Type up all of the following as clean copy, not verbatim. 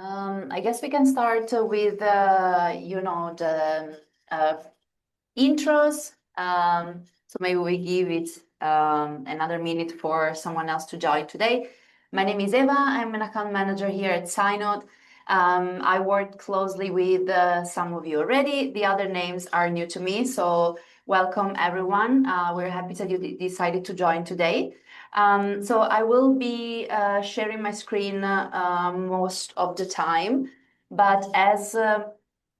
I guess we can start with, the intros. So maybe we give it another minute for someone else to join today. My name is Eva. I'm an account manager here at SciNote. I worked closely with some of you already. The other names are new to me, so welcome everyone. We're happy that you decided to join today. So I will be sharing my screen most of the time, but as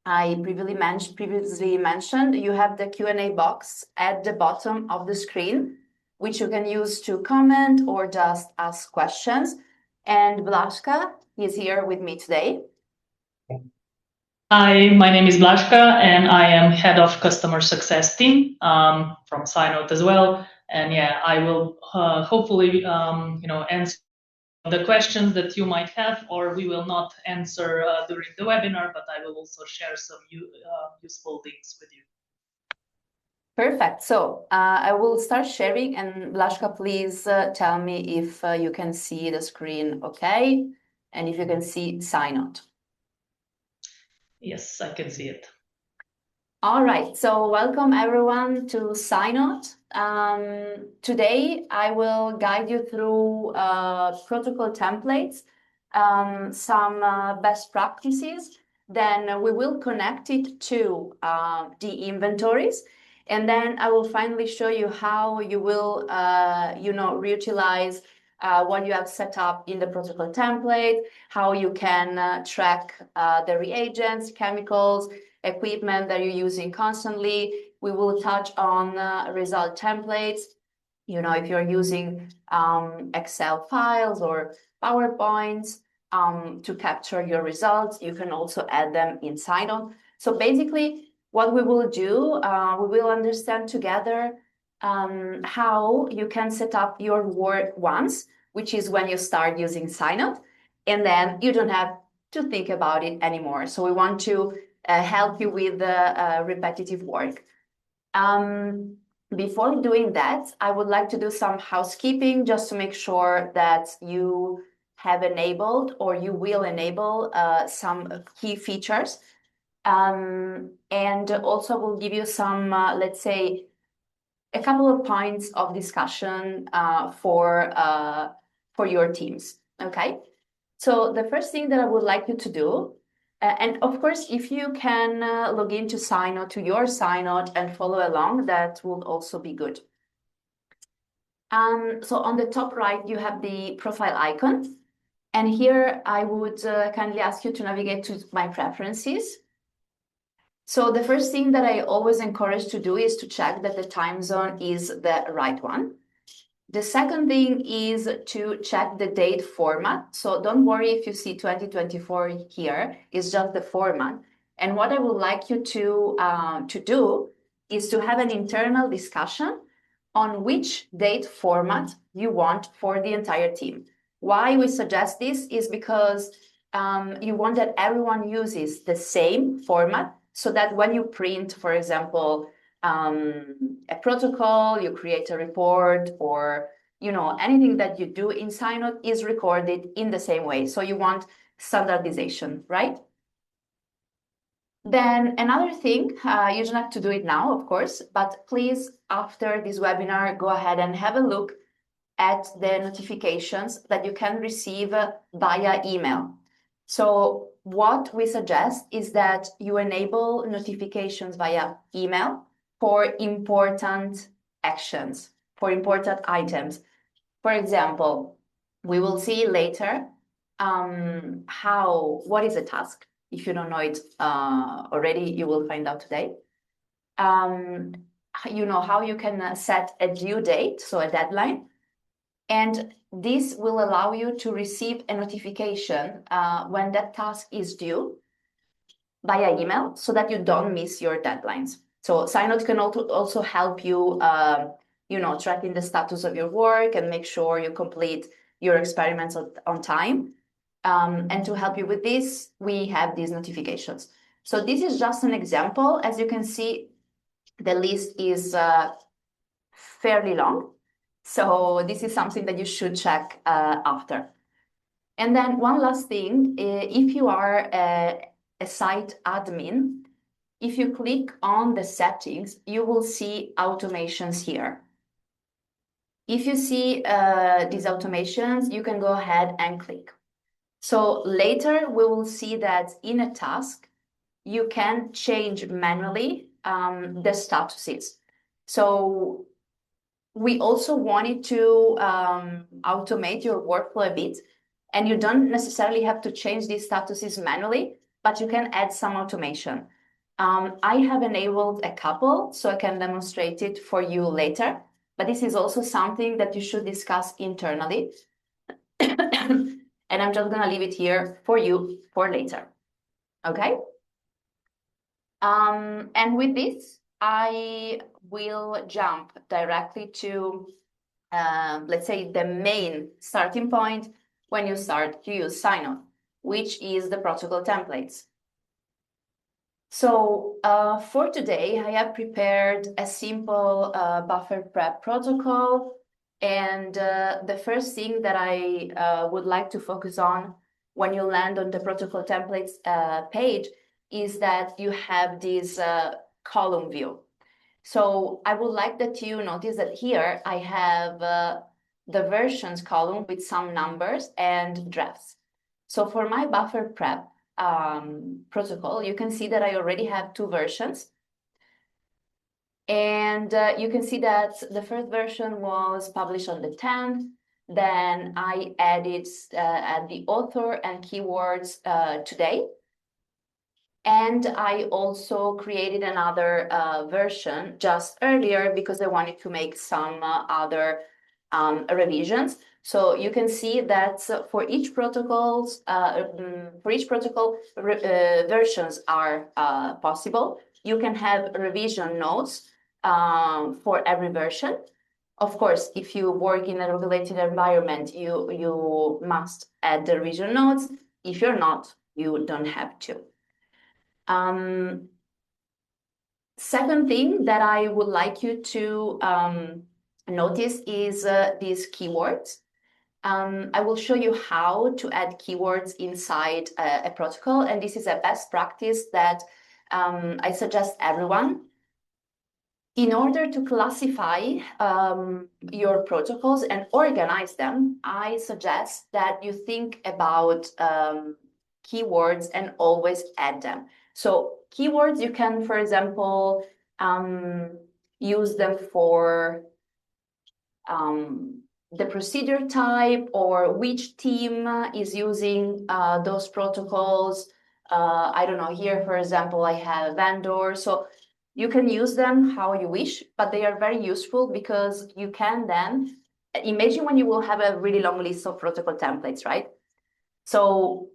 I previously mentioned, you have the Q&A box at the bottom of the screen, which you can use to comment or just ask questions. And Blažka is here with me today. Hi, my name is Blažka, and I am head of customer success team from SciNote as well. And yeah, I will hopefully answer the questions that you might have, or we will not answer during the webinar, but I will also share some useful links with you. Perfect. So I will start sharing, and Blažka, please tell me if you can see the screen okay, and if you can see SciNote. Yes, I can see it. All right, so welcome everyone to SciNote. Today I will guide you through protocol templates, some best practices. Then we will connect it to the inventories, and then I will finally show you how you will, reutilize what you have set up in the protocol template, how you can track the reagents, chemicals, equipment that you're using constantly. We will touch on result templates. If you're using Excel files or PowerPoints to capture your results, you can also add them in SciNote. So basically, what we will do, we will understand together how you can set up your work once, which is when you start using SciNote, and then you don't have to think about it anymore. So we want to help you with the repetitive work. Before doing that, I would like to do some housekeeping just to make sure that you have enabled or you will enable some key features. And also we'll give you some, let's say, a couple of points of discussion for your teams, okay? So the first thing that I would like you to do, and of course, if you can log into SciNote, to your SciNote, and follow along, that would also be good. So on the top right, you have the profile icon. And here I would kindly ask you to navigate to my preferences. So the first thing that I always encourage to do is to check that the time zone is the right one. The second thing is to check the date format. So don't worry if you see 2024 here, it's just the format. And what I would like you to do is to have an internal discussion on which date format you want for the entire team. Why we suggest this is because you want that everyone uses the same format so that when you print, for example, a protocol, you create a report, or anything that you do in SciNote is recorded in the same way. So you want standardization, right? Then another thing, you don't have to do it now, of course, but please, after this webinar, go ahead and have a look at the notifications that you can receive via email. So what we suggest is that you enable notifications via email for important actions, for important items. For example, we will see later what is a task. If you don't know it already, you will find out today. How you can set a due date, so a deadline. And this will allow you to receive a notification when that task is due via email so that you don't miss your deadlines. So SciNote can also help you, tracking the status of your work and make sure you complete your experiments on time. And to help you with this, we have these notifications. So this is just an example. As you can see, the list is fairly long. So this is something that you should check after. And then one last thing, if you are a site admin, if you click on the settings, you will see automations here. If you see these automations, you can go ahead and click. So later we will see that in a task, you can change manually the statuses. So we also wanted to automate your workflow a bit, and you don't necessarily have to change these statuses manually, but you can add some automation. I have enabled a couple, so I can demonstrate it for you later, but this is also something that you should discuss internally. And I'm just gonna leave it here for you for later, okay? And with this, I will jump directly to, let's say, the main starting point when you start to use SciNote, which is the protocol templates. So for today, I have prepared a simple buffer prep protocol. And the first thing that I would like to focus on when you land on the protocol templates page is that you have this column view. So I would like that you notice that here I have the versions column with some numbers and drafts. So for my buffer prep protocol, you can see that I already have 2 versions. And you can see that the first version was published on the 10th. Then I added the author and keywords today. And I also created another version just earlier because I wanted to make some other revisions. So you can see that for each protocol, versions are possible. You can have revision notes for every version. Of course, if you work in a regulated environment, you must add the revision notes. If you're not, you don't have to. Second thing that I would like you to notice is these keywords. I will show you how to add keywords inside a protocol, and this is a best practice that I suggest everyone. In order to classify your protocols and organize them, I suggest that you think about keywords and always add them. So keywords, you can, for example, use them for the procedure type or which team is using those protocols. I don't know, here, for example, I have vendor. So you can use them how you wish, but they are very useful because you can then imagine when you will have a really long list of protocol templates, right? So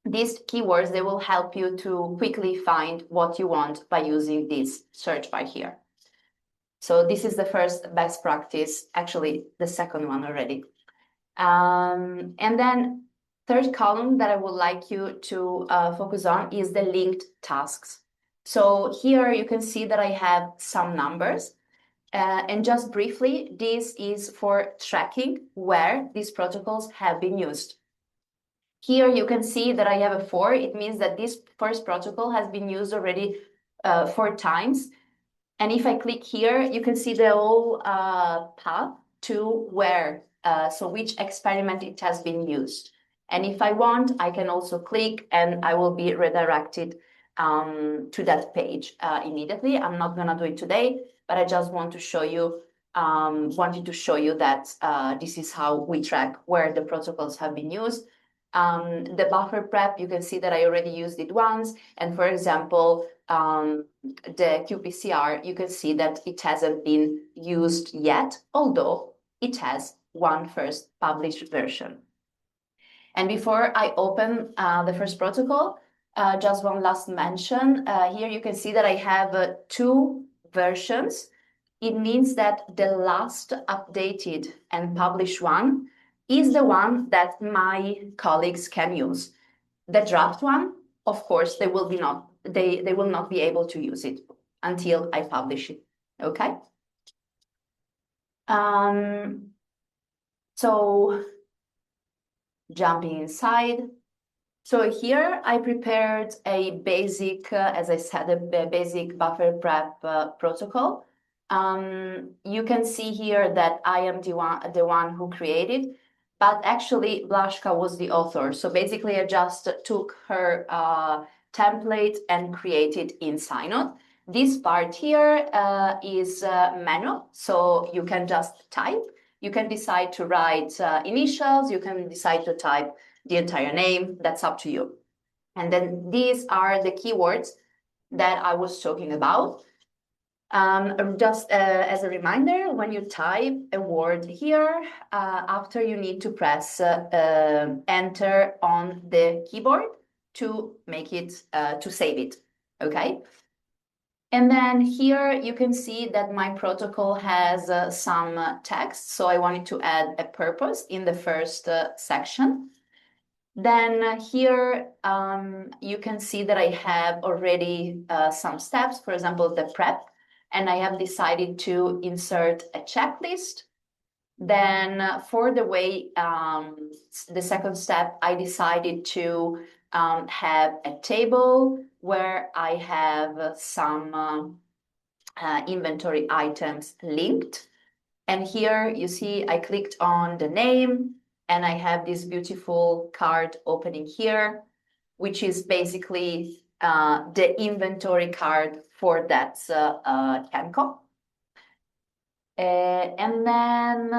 these keywords, they will help you to quickly find what you want by using this search bar here. So this is the first best practice, actually the second one already. And then third column that I would like you to focus on is the linked tasks. So here you can see that I have some numbers. And just briefly, this is for tracking where these protocols have been used. Here you can see that I have a 4. It means that this first protocol has been used already 4 times. And if I click here, you can see the whole path to where, so which experiment it has been used. And if I want, I can also click and I will be redirected to that page immediately. I'm not gonna do it today, but I just want to show you, wanted to show you that this is how we track where the protocols have been used. The buffer prep, you can see that I already used it once. And for example, the qPCR, you can see that it hasn't been used yet, although it has one first published version. And before I open the first protocol, just one last mention. Here you can see that I have 2 versions. It means that the last updated and published one is the one that my colleagues can use. The draft one, of course, they will not be able to use it until I publish it. Okay. So jumping inside. So here I prepared a basic, as I said, a basic buffer prep protocol. You can see here that I am the one who created, but actually Blažka was the author. So basically I just took her template and created in SciNote. This part here is manual, so you can just type. You can decide to write initials, you can decide to type the entire name, that's up to you. And then these are the keywords that I was talking about. Just as a reminder, when you type a word here, after you need to press enter on the keyboard to make it, to save it, okay? And then here you can see that my protocol has some text, so I wanted to add a purpose in the first section. Then here you can see that I have already some steps, for example, the prep, and I have decided to insert a checklist. Then for the way, the second step, I decided to have a table where I have some inventory items linked. And here you see I clicked on the name and I have this beautiful card opening here, which is basically the inventory card for that Kenko. And then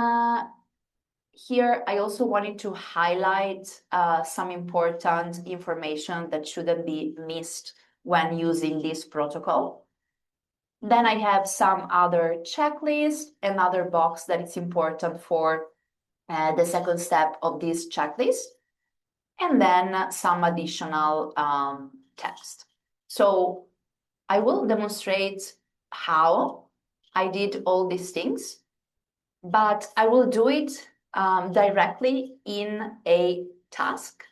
here I also wanted to highlight some important information that shouldn't be missed when using this protocol. Then I have some other checklist, another box that is important for the second step of this checklist, and then some additional text. So I will demonstrate how I did all these things, but I will do it directly in a task,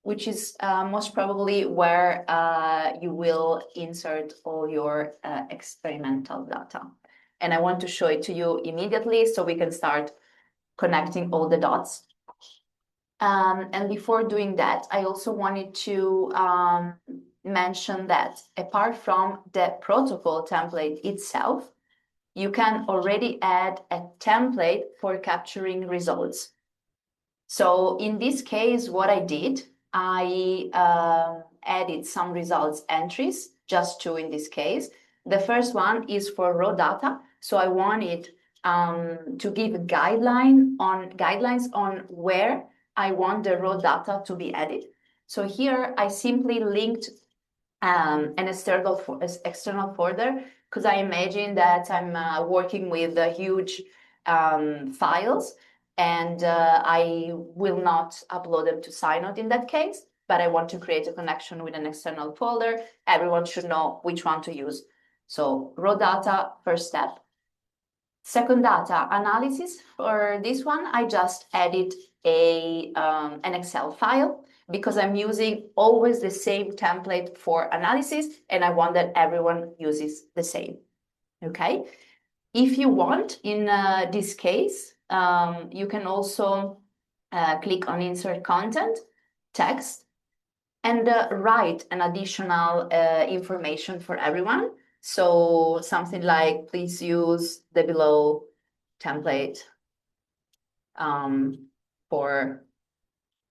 which is most probably where you will insert all your experimental data. And I want to show it to you immediately so we can start connecting all the dots. And before doing that, I also wanted to mention that apart from the protocol template itself, you can already add a template for capturing results. So in this case, what I did, I added some results entries, just two in this case. The first one is for raw data. So I wanted to give guidelines on where I want the raw data to be added. So here I simply linked an external folder because I imagine that I'm working with huge files, and I will not upload them to SciNote in that case, but I want to create a connection with an external folder. Everyone should know which one to use. So raw data, first step. Second, data analysis. For this one, I just added an Excel file because I'm using always the same template for analysis, and I want that everyone uses the same. Okay. If you want, in this case, you can also click on Insert Content, Text, and write an additional information for everyone. So something like, please use the below template for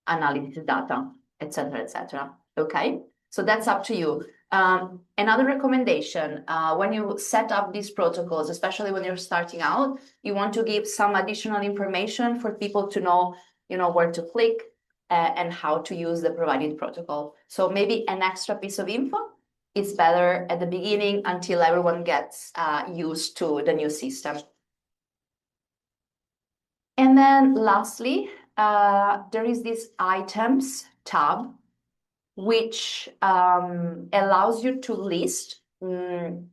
analysis data, etc., etc. Okay, so that's up to you. Another recommendation, when you set up these protocols, especially when you're starting out, you want to give some additional information for people to know, where to click and how to use the provided protocol. So maybe an extra piece of info is better at the beginning until everyone gets used to the new system. And then lastly, there is this items tab, which allows you to list the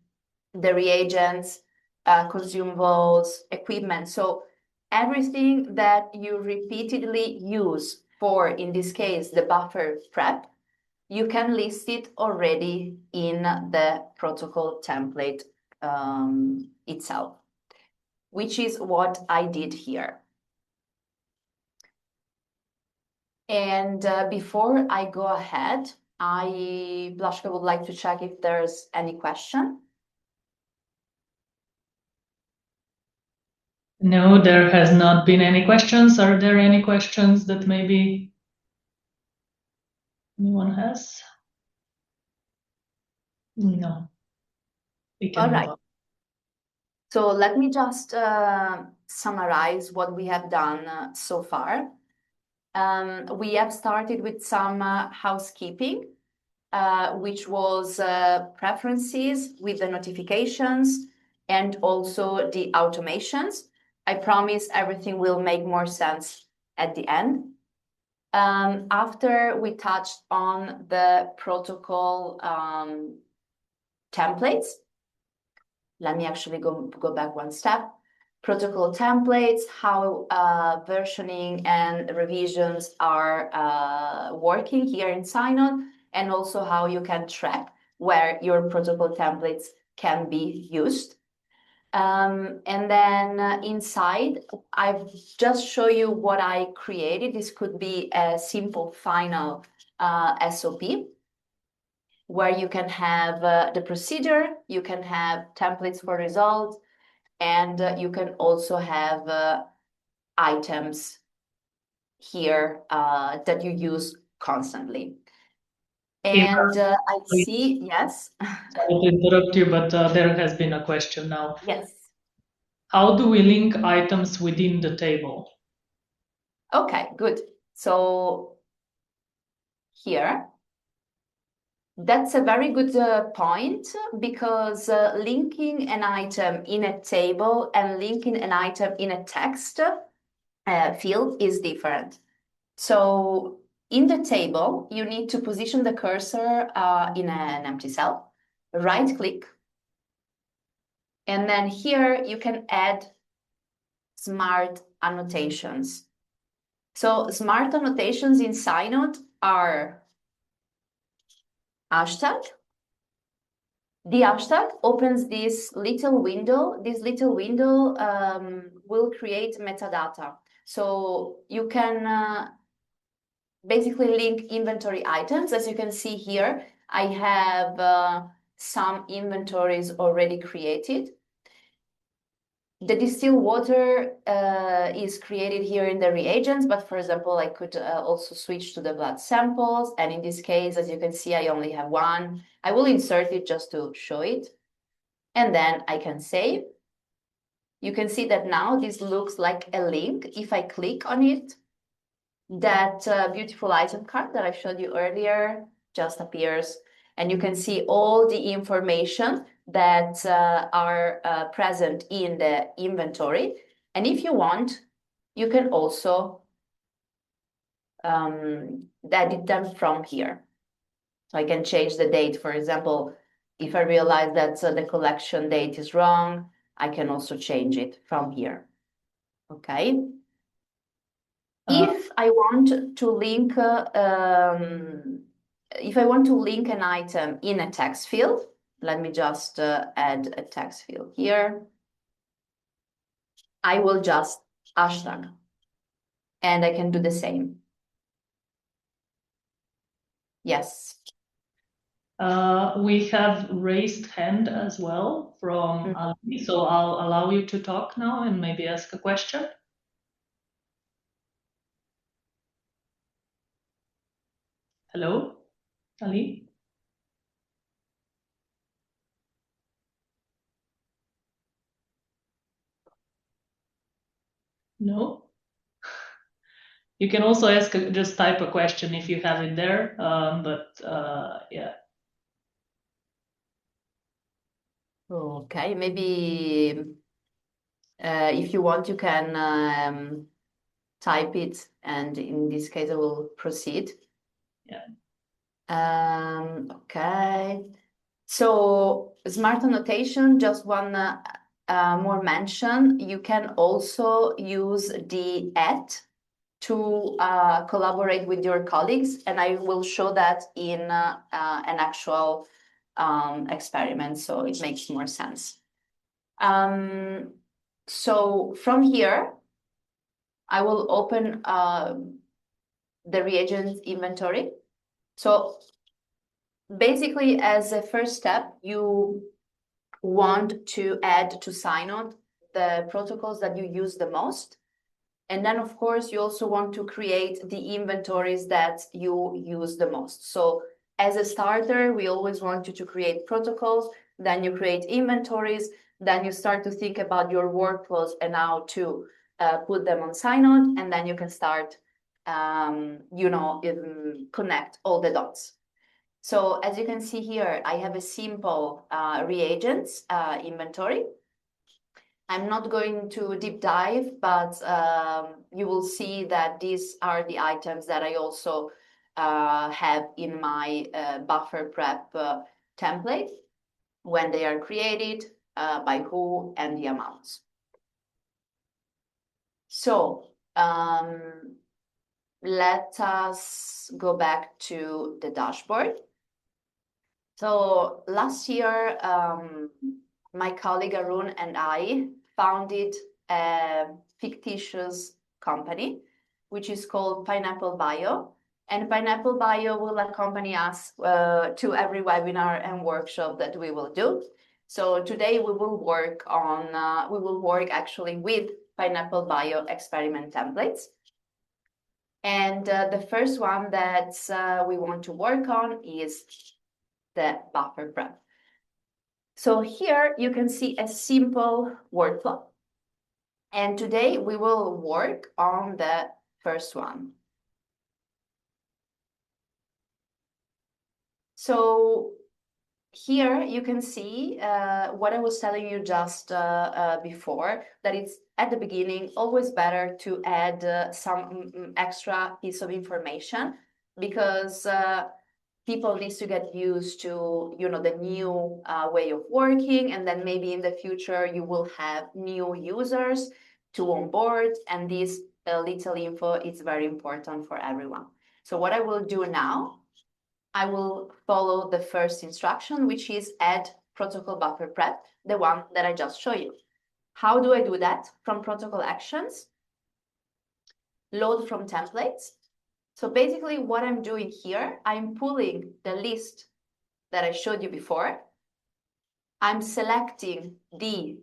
reagents, consumables, equipment. So everything that you repeatedly use for, in this case, the buffer prep, you can list it already in the protocol template itself, which is what I did here. And before I go ahead, Blažka would like to check if there's any question. No, there has not been any questions. Are there any questions that maybe anyone has? No. We can move on. So let me just summarize what we have done so far. We have started with some housekeeping, which was preferences with the notifications and also the automations. I promise everything will make more sense at the end. After we touched on the protocol templates, let me actually go back one step. Protocol templates, how versioning and revisions are working here in SciNote, and also how you can track where your protocol templates can be used. And then inside, I've just shown you what I created. This could be a simple final SOP where you can have the procedure, you can have templates for results, and you can also have items here that you use constantly. And I see, yes. Sorry to interrupt you, but there has been a question now. Yes. How do we link items within the table? Okay, good. So here, that's a very good point, because linking an item in a table and linking an item in a text field is different. So in the table, you need to position the cursor in an empty cell, right click, and then here you can add smart annotations. So smart annotations in SciNote are hashtag. The hashtag opens this little window. This little window will create metadata. So you can basically link inventory items. As you can see here, I have some inventories already created. The distilled water is created here in the reagents, but for example, I could also switch to the blood samples. And in this case, as you can see, I only have one. I will insert it just to show it. And then I can save. You can see that now this looks like a link. If I click on it, that beautiful item card that I showed you earlier just appears. And you can see all the information that are present in the inventory. And if you want, you can also edit them from here. So I can change the date. For example, if I realize that the collection date is wrong, I can also change it from here. Okay. If I want to link an item in a text field, let me just add a text field here. I will just hashtag, and I can do the same. Yes. We have raised hand as well from Ali, so I'll allow you to talk now and maybe ask a question. Hello, Ali? No? You can also ask, just type a question if you have it there, yeah. Okay, maybe if you want, you can type it, and in this case, I will proceed. Yeah. Okay. So smart annotation, just one more mention. You can also use the to collaborate with your colleagues, and I will show that in an actual experiment, so it makes more sense. So from here, I will open the reagents inventory. So basically, as a first step, you want to add to SciNote the protocols that you use the most. And then, of course, you also want to create the inventories that you use the most. So as a starter, we always want you to create protocols, then you create inventories, then you start to think about your workflows and how to put them on SciNote, and then you can start, connect all the dots. So as you can see here, I have a simple reagents inventory. I'm not going to deep dive, but you will see that these are the items that I also have in my buffer prep template when they are created, by who, and the amounts. So let us go back to the dashboard. So last year, my colleague Arun and I founded a fictitious company, which is called Pineapple Bio. And Pineapple Bio will accompany us to every webinar and workshop that we will do. So today we will work actually with Pineapple Bio experiment templates. And the first one that we want to work on is the buffer prep. So here you can see a simple workflow. And today we will work on the first one. So here you can see what I was telling you just before, that it's at the beginning always better to add some extra piece of information, because people need to get used to, the new way of working, and then maybe in the future you will have new users to onboard, and this little info is very important for everyone. So what I will do now, I will follow the first instruction, which is add protocol buffer prep, the one that I just showed you. How do I do that? From protocol actions, load from templates. So basically what I'm doing here, I'm pulling the list that I showed you before. I'm selecting the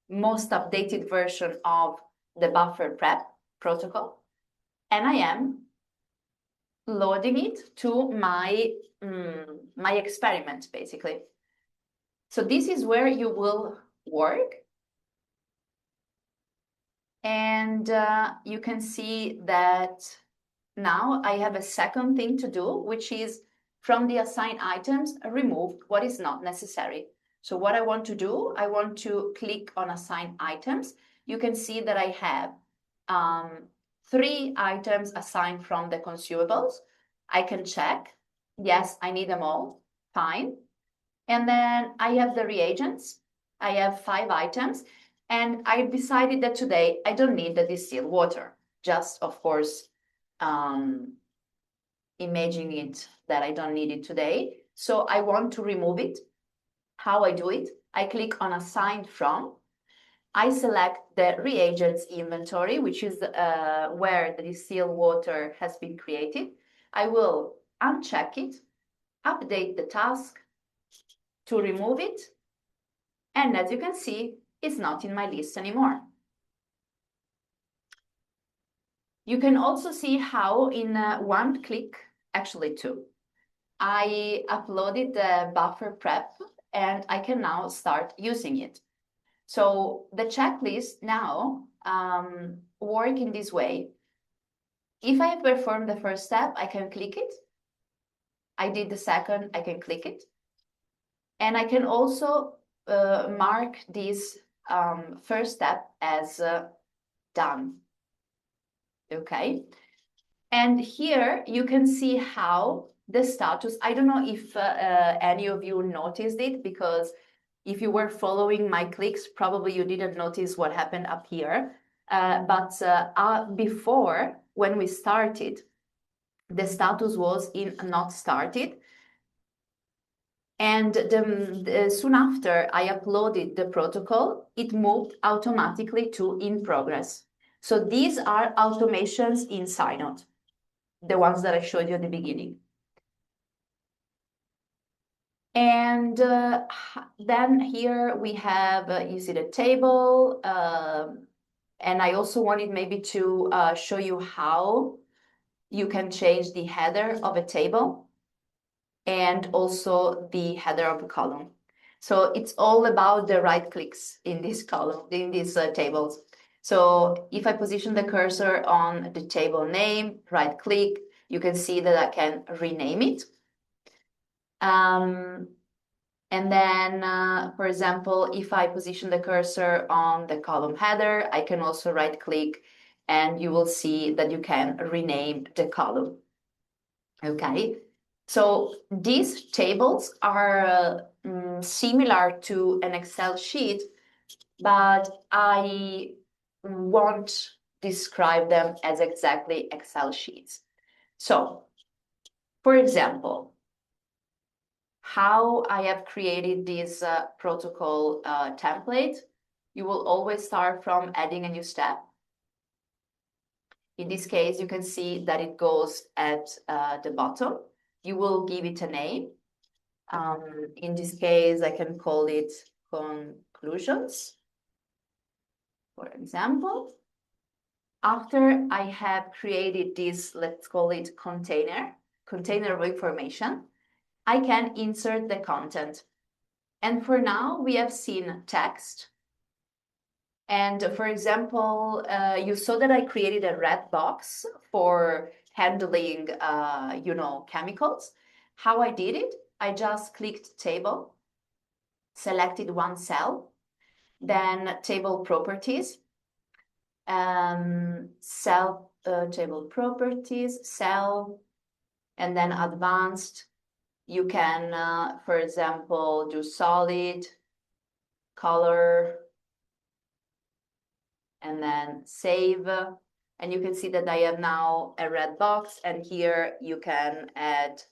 most updated version of the buffer prep protocol, and I am loading it to my experiment, basically. So this is where you will work. And you can see that now I have a second thing to do, which is from the assigned items, remove what is not necessary. So what I want to do, I want to click on assign items. You can see that I have 3 items assigned from the consumables. I can check, yes, I need them all, fine. And then I have the reagents. I have 5 items. And I decided that today I don't need the distilled water, just, of course, imagining it that I don't need it today. So I want to remove it. How I do it? I click on assign from. I select the reagents inventory, which is where the distilled water has been created. I will uncheck it, update the task to remove it. And as you can see, it's not in my list anymore. You can also see how in one click, actually 2, I uploaded the buffer prep and I can now start using it. So the checklist now work in this way. If I have performed the first step, I can click it. I did the second, I can click it. And I can also mark this first step as done. Okay. And here you can see how the status, I don't know if any of you noticed it, because if you were following my clicks, probably you didn't notice what happened up here. But before, when we started, the status was in not started. And soon after I uploaded the protocol, it moved automatically to in progress. So these are automations in SciNote. the ones that I showed you at the beginning. And then here we have, you see the table, and I also wanted maybe to show you how you can change the header of a table and also the header of a column. So it's all about the right clicks in this column, in these tables. So if I position the cursor on the table name, right click, you can see that I can rename it. And then, for example, if I position the cursor on the column header, I can also right click and you will see that you can rename the column. Okay, so these tables are similar to an Excel sheet, but I won't describe them as exactly Excel sheets. So, for example, how I have created this protocol template, you will always start from adding a new step. In this case, you can see that it goes at the bottom. You will give it a name. In this case, I can call it conclusions, for example. After I have created this, let's call it container of information, I can insert the content. And for now, we have seen text. And for example, you saw that I created a red box for handling, chemicals. How I did it? I just clicked table, selected one cell, then table properties, cell, table properties, cell, and then advanced. You can, for example, do solid, color, and then save. And you can see that I have now a red box, and here you can add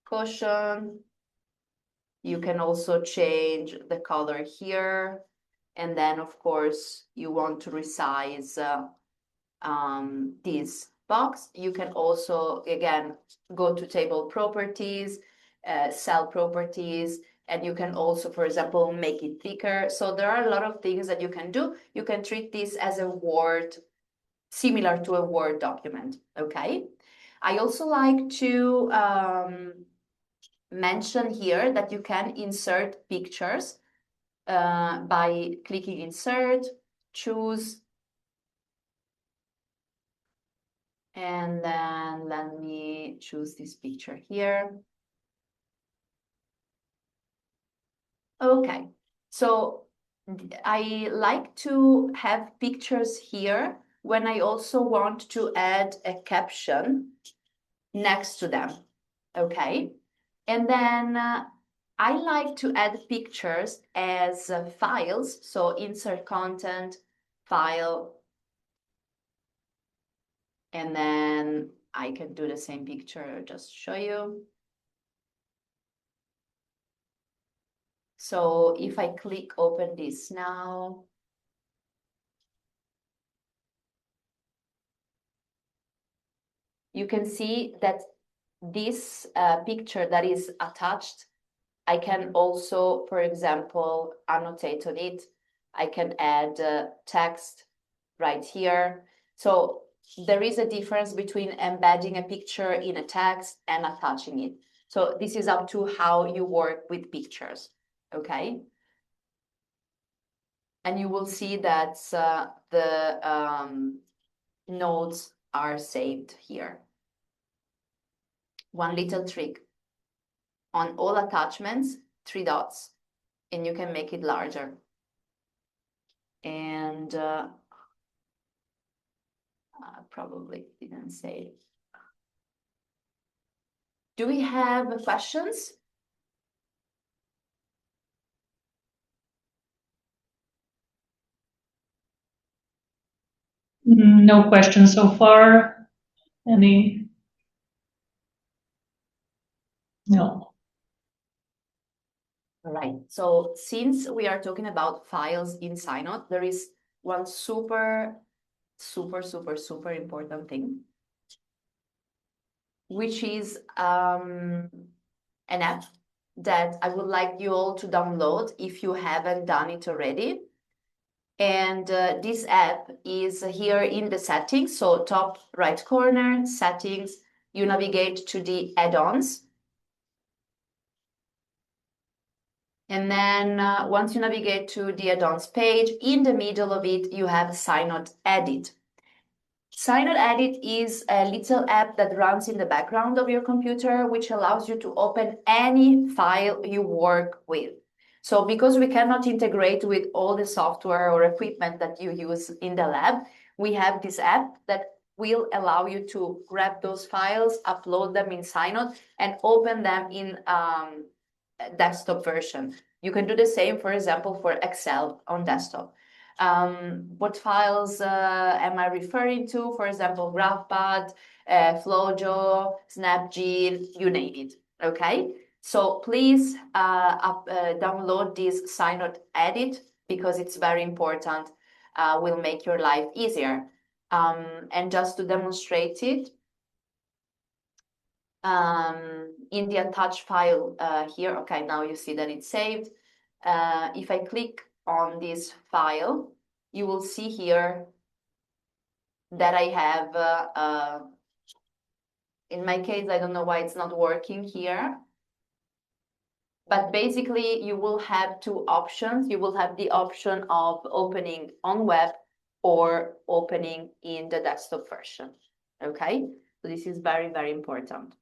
caution. You can also change the color here. And then, of course, you want to resize this box. You can also, again, go to table properties, cell properties, and you can also, for example, make it thicker. So there are a lot of things that you can do. You can treat this as a Word, similar to a Word document, okay? I also like to mention here that you can insert pictures by clicking insert, choose, and then let me choose this picture here. Okay, so I like to have pictures here when I also want to add a caption next to them, okay? And then I like to add pictures as files, so insert content, file, and then I can do the same picture, just show you. So if I click open this now, you can see that this picture that is attached, I can also, for example, annotate on it. I can add text right here. So there is a difference between embedding a picture in a text and attaching it. So this is up to how you work with pictures, okay? And you will see that the notes are saved here. One little trick. On all attachments, 3 dots, and you can make it larger. And probably didn't say it. Do we have questions? No questions so far. Any? No. All right. So since we are talking about files in SciNote, there is one super important thing. which is an app that I would like you all to download if you haven't done it already. And this app is here in the settings. So top right corner, settings, you navigate to the add-ons. And then once you navigate to the add-ons page, in the middle of it, you have SciNote Edit. SciNote Edit is a little app that runs in the background of your computer, which allows you to open any file you work with. So because we cannot integrate with all the software or equipment that you use in the lab, we have this app that will allow you to grab those files, upload them in SciNote, and open them in desktop version. You can do the same, for example, for Excel on desktop. What files am I referring to? For example, GraphPad, FlowJo, Snapgene, you name it, okay? So please download this SciNote Edit because it's very important, will make your life easier. And just to demonstrate it, in the attached file here, okay, now you see that it's saved. If I click on this file, you will see here that I have, in my case, I don't know why it's not working here, but basically you will have two options. You will have the option of opening on web or opening in the desktop version, okay? So this is very, very important.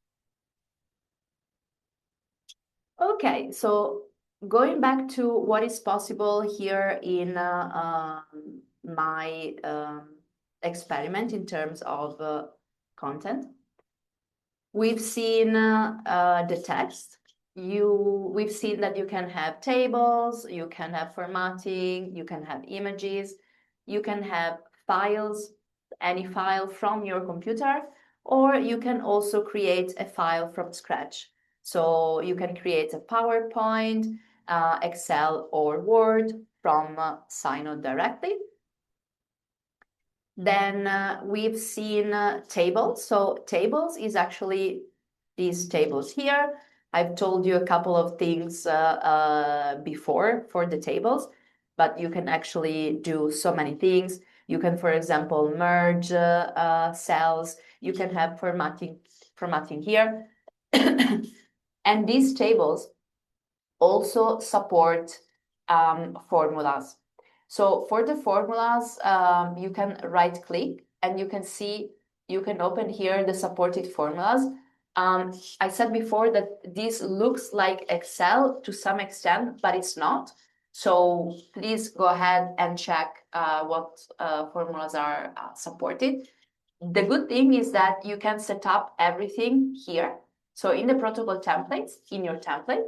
Okay, so going back to what is possible here in my experiment in terms of content, we've seen the text. We've seen that you can have tables, you can have formatting, you can have images, you can have files, any file from your computer, or you can also create a file from scratch. So you can create a PowerPoint, Excel, or Word from SciNote directly. Then we've seen tables. So tables is actually these tables here. I've told you a couple of things before for the tables, but you can actually do so many things. You can, for example, merge cells. You can have formatting here. And these tables also support formulas. So for the formulas, you can right click and you can see, you can open here the supported formulas. I said before that this looks like Excel to some extent, but it's not. So please go ahead and check what formulas are supported. The good thing is that you can set up everything here. So in the protocol templates, in your template,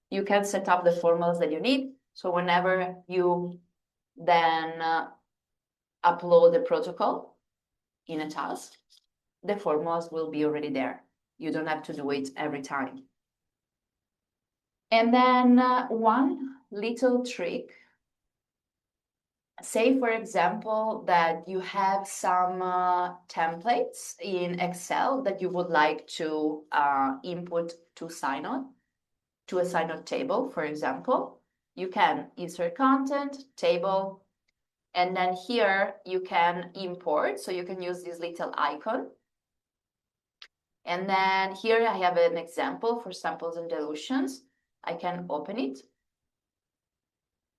you can set up the formulas that you need. So whenever you then upload the protocol in a task, the formulas will be already there. You don't have to do it every time. And then one little trick, say for example that you have some templates in Excel that you would like to input to SciNote, to a SciNote table, for example. You can insert content, table, and then here you can import. So you can use this little icon. And then here I have an example for samples and dilutions. I can open it.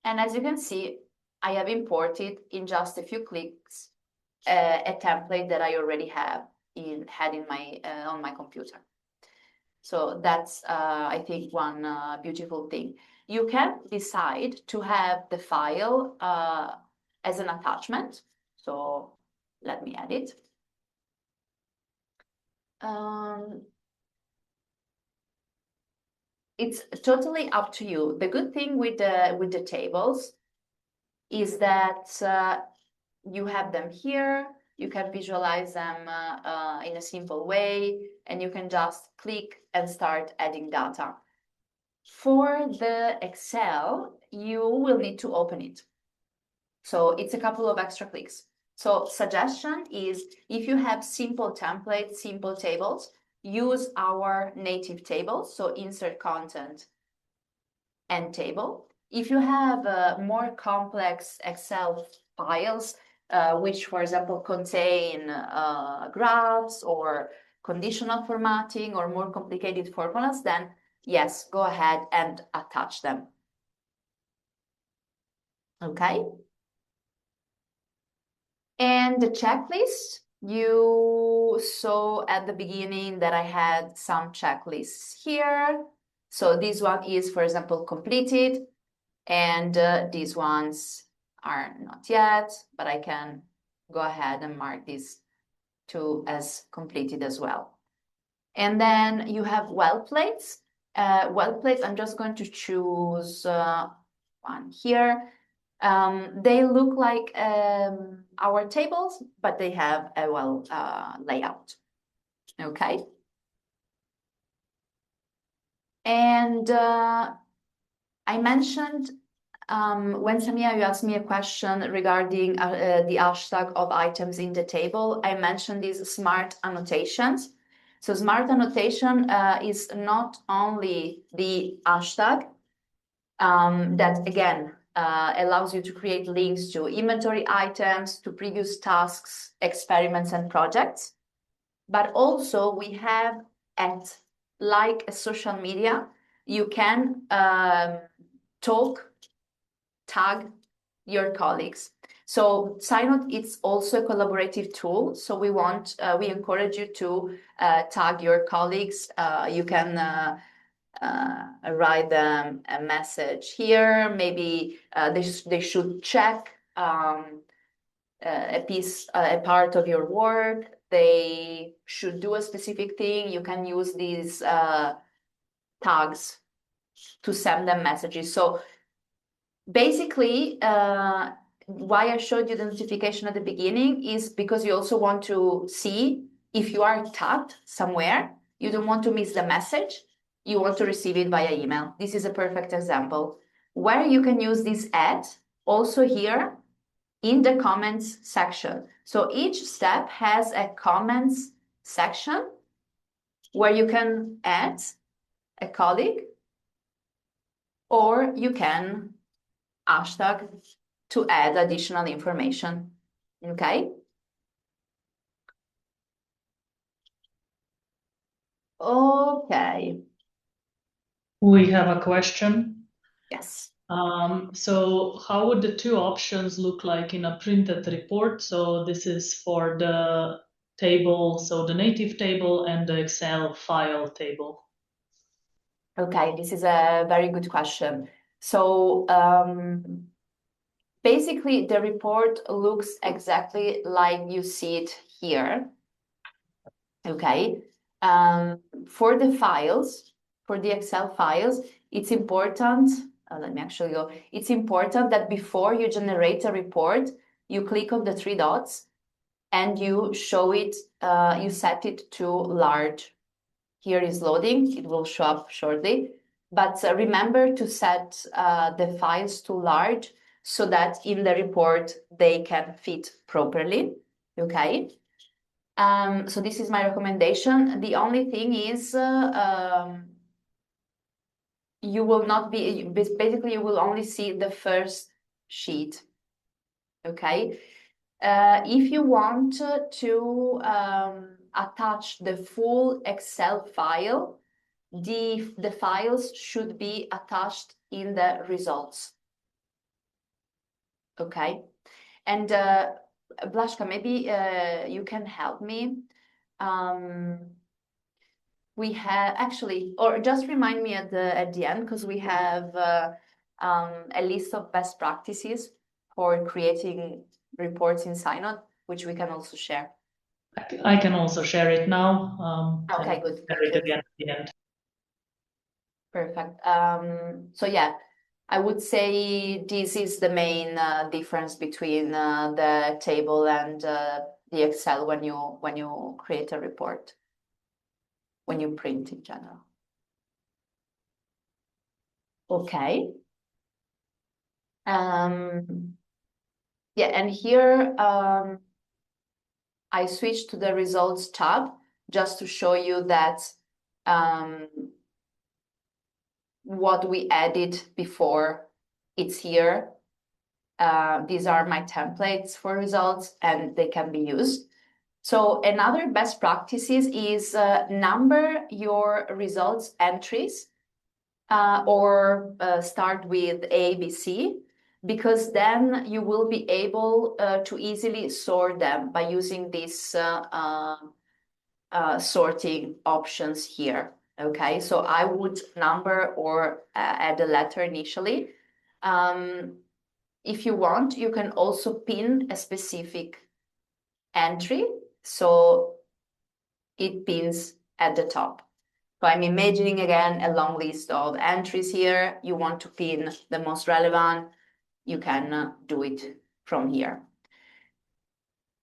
And as you can see, I have imported in just a few clicks a template that I already had in my on my computer. So that's I think one beautiful thing. You can decide to have the file as an attachment. So let me add it. It's totally up to you. The good thing with the tables is that you have them here. You can visualize them in a simple way, and you can just click and start adding data. For the Excel, you will need to open it. So it's a couple of extra clicks. So suggestion is if you have simple templates, simple tables, use our native table, so insert content and table. If you have more complex Excel files, which, for example, contain graphs or conditional formatting or more complicated formulas, then yes, go ahead and attach them. Okay. And the checklist, you saw at the beginning that I had some checklists here. So this one is, for example, completed, and these ones are not yet, but I can go ahead and mark these two as completed as well. And then you have well plates. Well plates, I'm just going to choose one here. They look like our tables, but they have a well layout. Okay. And I mentioned when Samia, you asked me a question regarding the hashtag of items in the table, I mentioned these smart annotations. So smart annotation is not only the hashtag that, again, allows you to create links to inventory items, to previous tasks, experiments, and projects. But also we have at, like a social media, you can talk, tag your colleagues. So SciNote, it's also a collaborative tool. So we encourage you to tag your colleagues. You can write them a message here. Maybe they should check a part of your work. They should do a specific thing. You can use these tags to send them messages. So basically, why I showed you the notification at the beginning is because you also want to see if you are tagged somewhere. You don't want to miss the message. You want to receive it via email. This is a perfect example where you can use this ad also here in the comments section. So each step has a comments section where you can add a colleague, or you can hashtag to add additional information. Okay. Okay. We have a question. Yes. So how would the two options look like in a printed report? So this is for the table, so the native table and the Excel file table. Okay, this is a very good question. So basically, the report looks exactly like you see it here. Okay. For the files, for the Excel files, it's important, let me actually go. It's important that before you generate a report, you click on the three dots and you show it, you set it to large. Here is loading, it will show up shortly. But remember to set the files to large so that in the report they can fit properly. Okay. So this is my recommendation. The only thing is you will not be, basically you will only see the first sheet. Okay. If you want to attach the full Excel file, the files should be attached in the results. Okay. And Blažka, maybe you can help me. We have actually, or just remind me at the end, because we have a list of best practices for creating reports in SciNote, which we can also share. I can also share it now. Okay, good. Share it again at the end. Perfect. So yeah, I would say this is the main difference between the table and the Excel when you create a report, when you print in general. Okay. Yeah, and here I switched to the results tab just to show you that what we added before, it's here. These are my templates for results, and they can be used. So another best practices is number your results entries or start with A, B, C, because then you will be able to easily sort them by using these sorting options here. Okay, so I would number or add a letter initially. If you want, you can also pin a specific entry, so it pins at the top. So I'm imagining again a long list of entries here. You want to pin the most relevant, you can do it from here.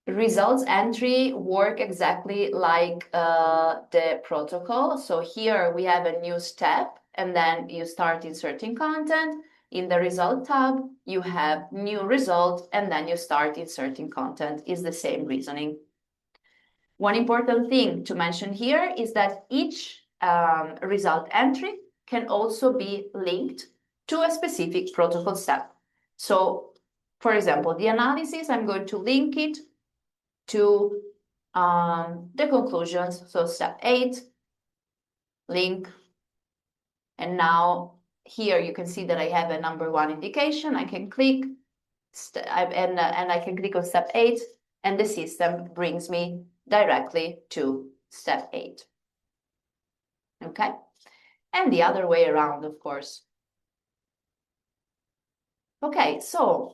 Results entry work exactly like the protocol. So here we have a new step, and then you start inserting content. In the result tab, you have new result, and then you start inserting content. It's the same reasoning. One important thing to mention here is that each result entry can also be linked to a specific protocol step. So, for example, the analysis, I'm going to link it to the conclusions. So step 8, link. And now here you can see that I have a number 1 indication. I can click and I can click on step 8, and the system brings me directly to step 8. Okay, and the other way around, of course. Okay, so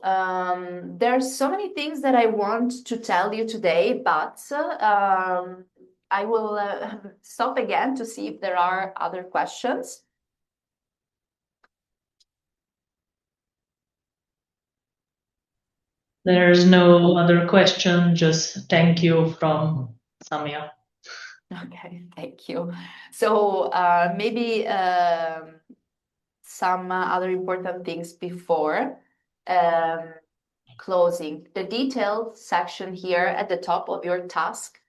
there's so many things that I want to tell you today, but I will stop again to see if there are other questions. There's no other question, just thank you from Samia. Okay, thank you. So maybe some other important things before closing. The detailed section here at the top of your task,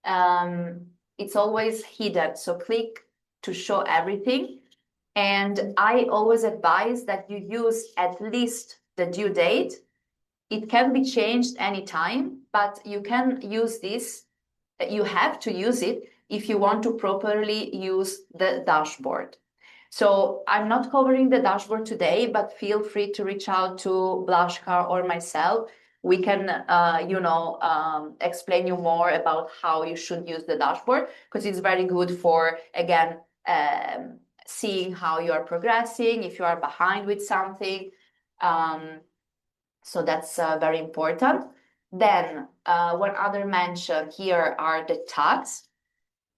it's always hidden, so click to show everything. And I always advise that you use at least the due date. It can be changed anytime, but you can use this. You have to use it if you want to properly use the dashboard. So I'm not covering the dashboard today, but feel free to reach out to Blažka or myself. We can, explain you more about how you should use the dashboard, because it's very good for, again, seeing how you are progressing, if you are behind with something. So that's very important. Then one other mention here are the tags.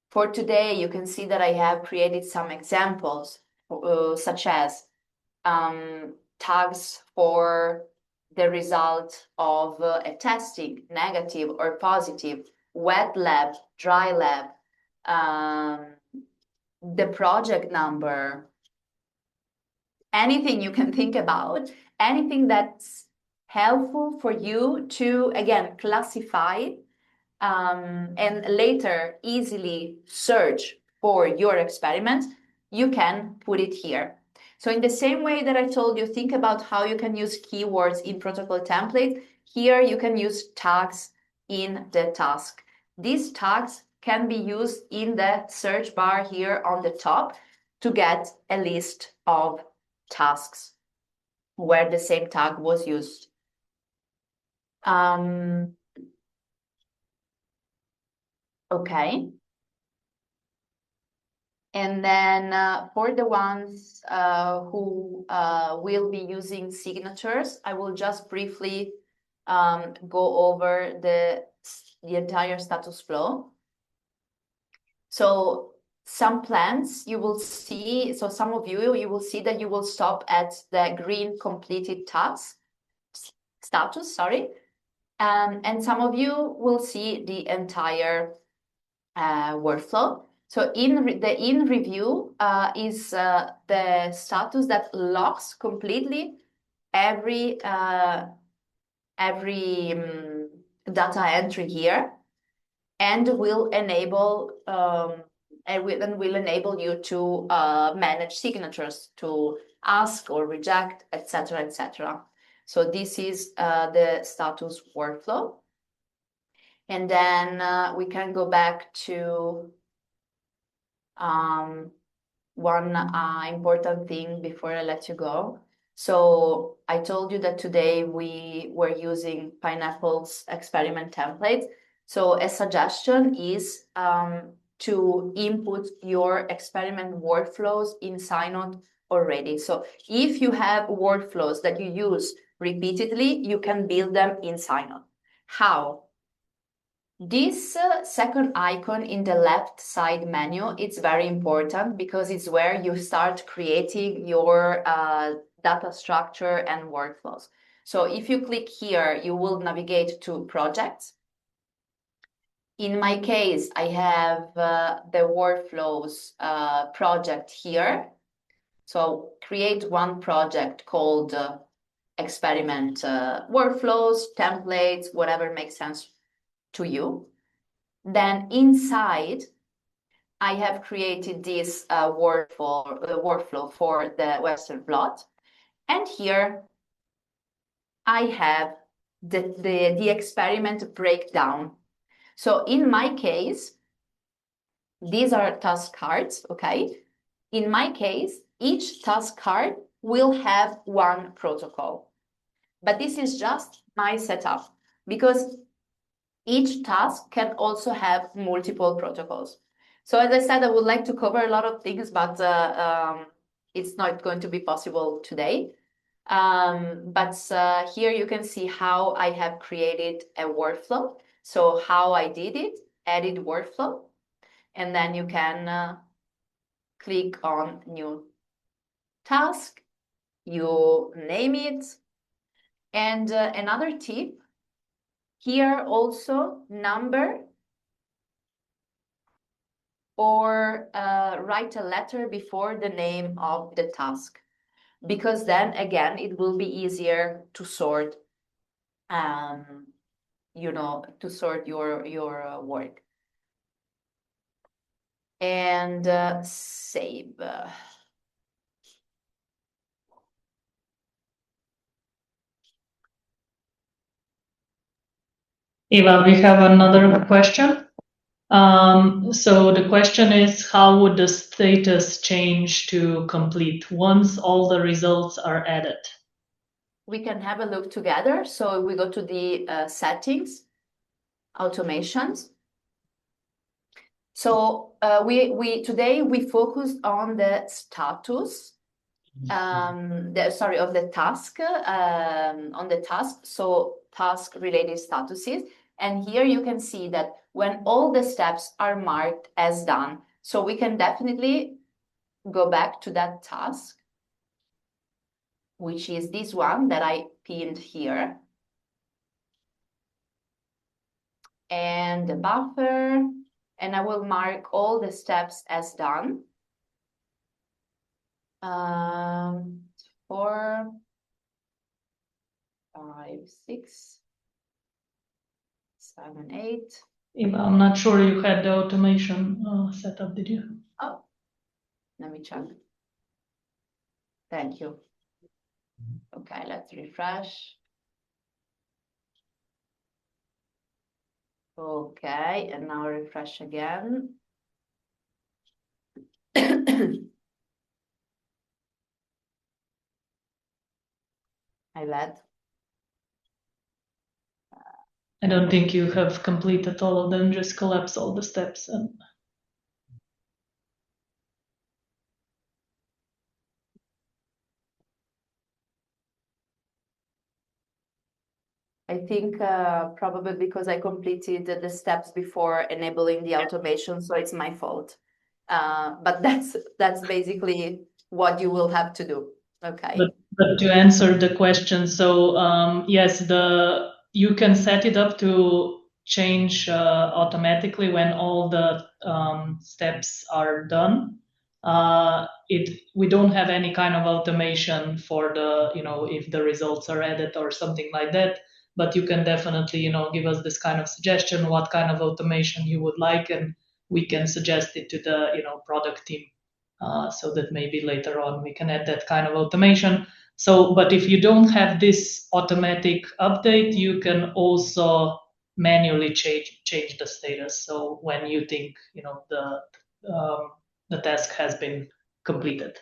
For today, you can see that I have created some examples, such as tags for the result of a testing, negative or positive, wet lab, dry lab, the project number, anything you can think about, anything that's helpful for you to, again, classify and later easily search for your experiment, you can put it here. So in the same way that I told you, think about how you can use keywords in protocol template. Here you can use tags in the task. These tags can be used in the search bar here on the top to get a list of tasks where the same tag was used. Okay. And then for the ones who will be using signatures, I will just briefly go over the entire status flow. So some plans you will see, so some of you will see that you will stop at the green completed task status, sorry. And some of you will see the entire workflow. So in review is the status that locks completely every data entry here. and will enable you to manage signatures, to ask or reject, etc., etc. So this is the status workflow. And then we can go back to one important thing before I let you go. So I told you that today we were using Pineapple's experiment templates. So a suggestion is to input your experiment workflows in SciNote already. So if you have workflows that you use repeatedly, you can build them in SciNote. How? This second icon in the left side menu, it's very important because it's where you start creating your data structure and workflows. So if you click here, you will navigate to projects. In my case, I have the workflows project here. So create one project called experiment workflows, templates, whatever makes sense to you. Then inside, I have created this workflow for the Western blot. And here I have the experiment breakdown. So in my case, these are task cards, okay? In my case, each task card will have one protocol. But this is just my setup because each task can also have multiple protocols. So as I said, I would like to cover a lot of things, but it's not going to be possible today. But here you can see how I have created a workflow. So how I did it, edit workflow, and then you can click on new task, you name it. And another tip, here also number or write a letter before the name of the task, because then again it will be easier to sort, to sort your work. And save. Eva, we have another question. So the question is, how would the status change to complete once all the results are added? We can have a look together. So we go to the settings, automations. So today we focused on the status, of the task, on the task. So task related statuses. And here you can see that when all the steps are marked as done, so we can definitely go back to that task, which is this one that I pinned here. And the buffer, and I will mark all the steps as done. 4, 5, 6, 7, 8. Eva, I'm not sure you had the automation set up, did you? Oh, let me check. Thank you. Okay, let's refresh. Okay, and now refresh again. I led. I don't think you have completed all of them, just collapse all the steps. I think probably because I completed the steps before enabling the automation, so it's my fault. But that's basically what you will have to do. Okay. But to answer the question, so yes, you can set it up to change automatically when all the steps are done. We don't have any kind of automation for the, if the results are added or something like that. but you can definitely, give us this kind of suggestion, what kind of automation you would like, and we can suggest it to the, product team, so that maybe later on we can add that kind of automation. So, but if you don't have this automatic update, you can also manually change the status. So when you think, the task has been completed.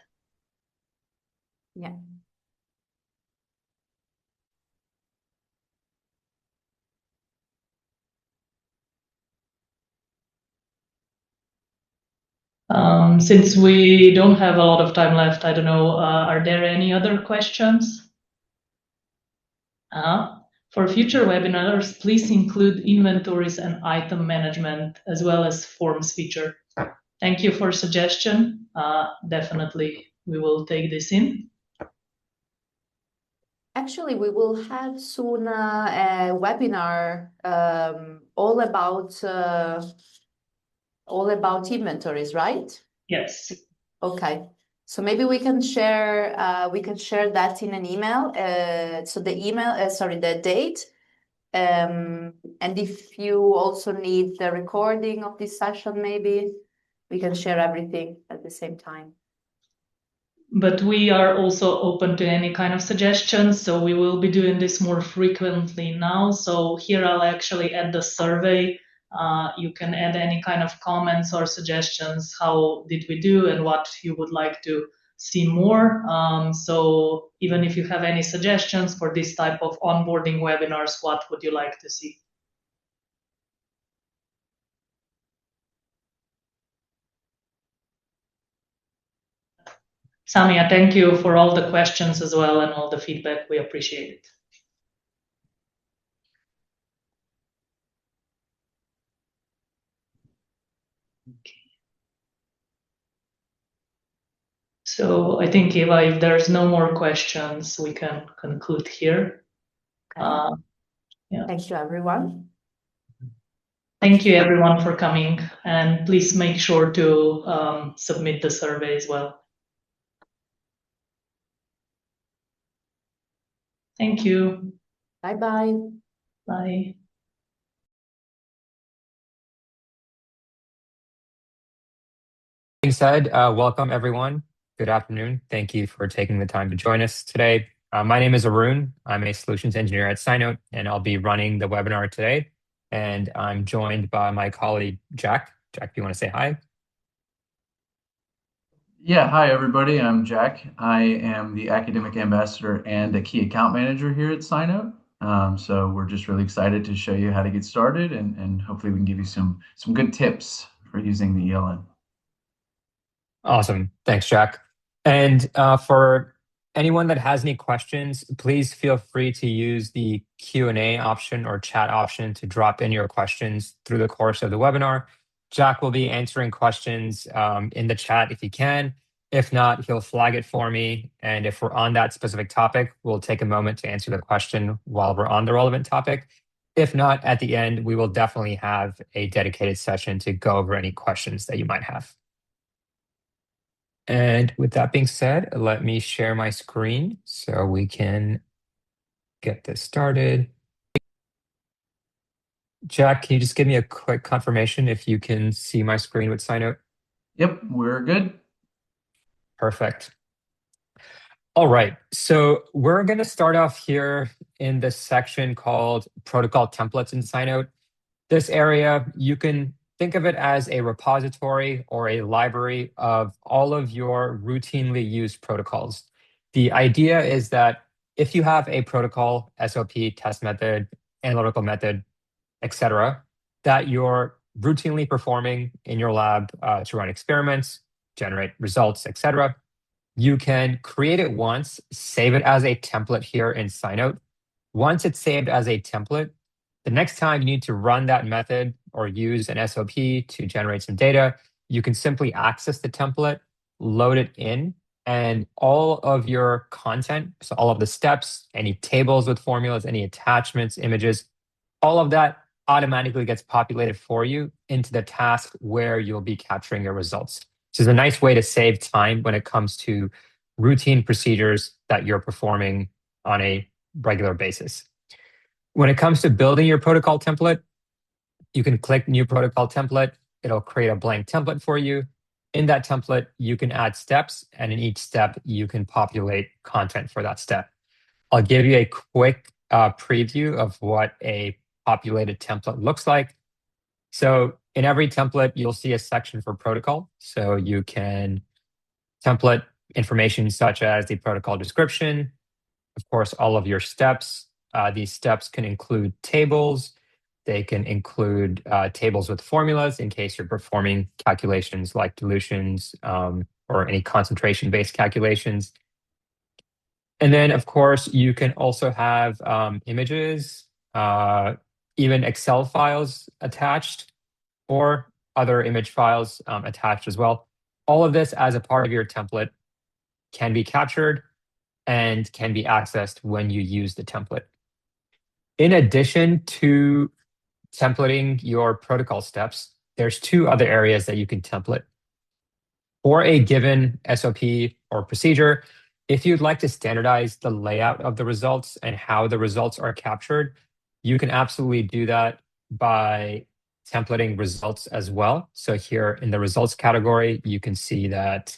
Yeah. Since we don't have a lot of time left, I don't know, are there any other questions? For future webinars, please include inventories and item management as well as forms feature. Thank you for suggestion. Definitely, we will take this in. Actually, we will have soon a webinar all about inventories, right? Yes. Okay. So maybe we can share that in an email. So the email, sorry, the date. And if you also need the recording of this session, maybe we can share everything at the same time. But we are also open to any kind of suggestions. So we will be doing this more frequently now. So here I'll actually add the survey. You can add any kind of comments or suggestions. How did we do and what you would like to see more. So even if you have any suggestions for this type of onboarding webinars, what would you like to see? Samia, thank you for all the questions as well and all the feedback. We appreciate it. Okay. So I think, Eva, if there's no more questions, we can conclude here. Okay. Yeah. Thank you, everyone. Thank you, everyone, for coming. And please make sure to submit the survey as well. Thank you. Bye-bye. Bye. Being said, welcome everyone. Good afternoon. Thank you for taking the time to join us today. My name is Arun. I'm a solutions engineer at SciNote, and I'll be running the webinar today. And I'm joined by my colleague, Jack. Jack, do you want to say hi? Yeah, hi everybody. I'm Jack. I am the academic ambassador and a key account manager here at SciNote. So we're just really excited to show you how to get started, and hopefully we can give you some good tips for using the ELN. Awesome. Thanks, Jack. And for anyone that has any questions, please feel free to use the Q&A option or chat option to drop in your questions through the course of the webinar. Jack will be answering questions in the chat if he can. If not, he'll flag it for me. And if we're on that specific topic, we'll take a moment to answer the question while we're on the relevant topic. If not, at the end, we will definitely have a dedicated session to go over any questions that you might have. And with that being said, let me share my screen so we can get this started. Jack, can you just give me a quick confirmation if you can see my screen with SciNote? Yep, we're good. Perfect. All right, so we're going to start off here in this section called Protocol Templates in SciNote. This area, you can think of it as a repository or a library of all of your routinely used protocols. The idea is that if you have a protocol, SOP, test method, analytical method, etc., that you're routinely performing in your lab to run experiments, generate results, etc., you can create it once, save it as a template here in SciNote. Once it's saved as a template, the next time you need to run that method or use an SOP to generate some data, you can simply access the template, load it in, and all of your content, so all of the steps, any tables with formulas, any attachments, images, all of that automatically gets populated for you into the task where you'll be capturing your results. This is a nice way to save time when it comes to routine procedures that you're performing on a regular basis. When it comes to building your protocol template, you can click New Protocol Template. It'll create a blank template for you. In that template, you can add steps, and in each step, you can populate content for that step. I'll give you a quick preview of what a populated template looks like. So in every template, you'll see a section for protocol. So you can template information such as the protocol description, of course, all of your steps. These steps can include tables. They can include tables with formulas in case you're performing calculations like dilutions or any concentration-based calculations. And then, of course, you can also have images, even Excel files attached, or other image files attached as well. All of this as a part of your template can be captured and can be accessed when you use the template. In addition to templating your protocol steps, there's two other areas that you can template. For a given SOP or procedure, if you'd like to standardize the layout of the results and how the results are captured, you can absolutely do that by templating results as well. So here in the results category, you can see that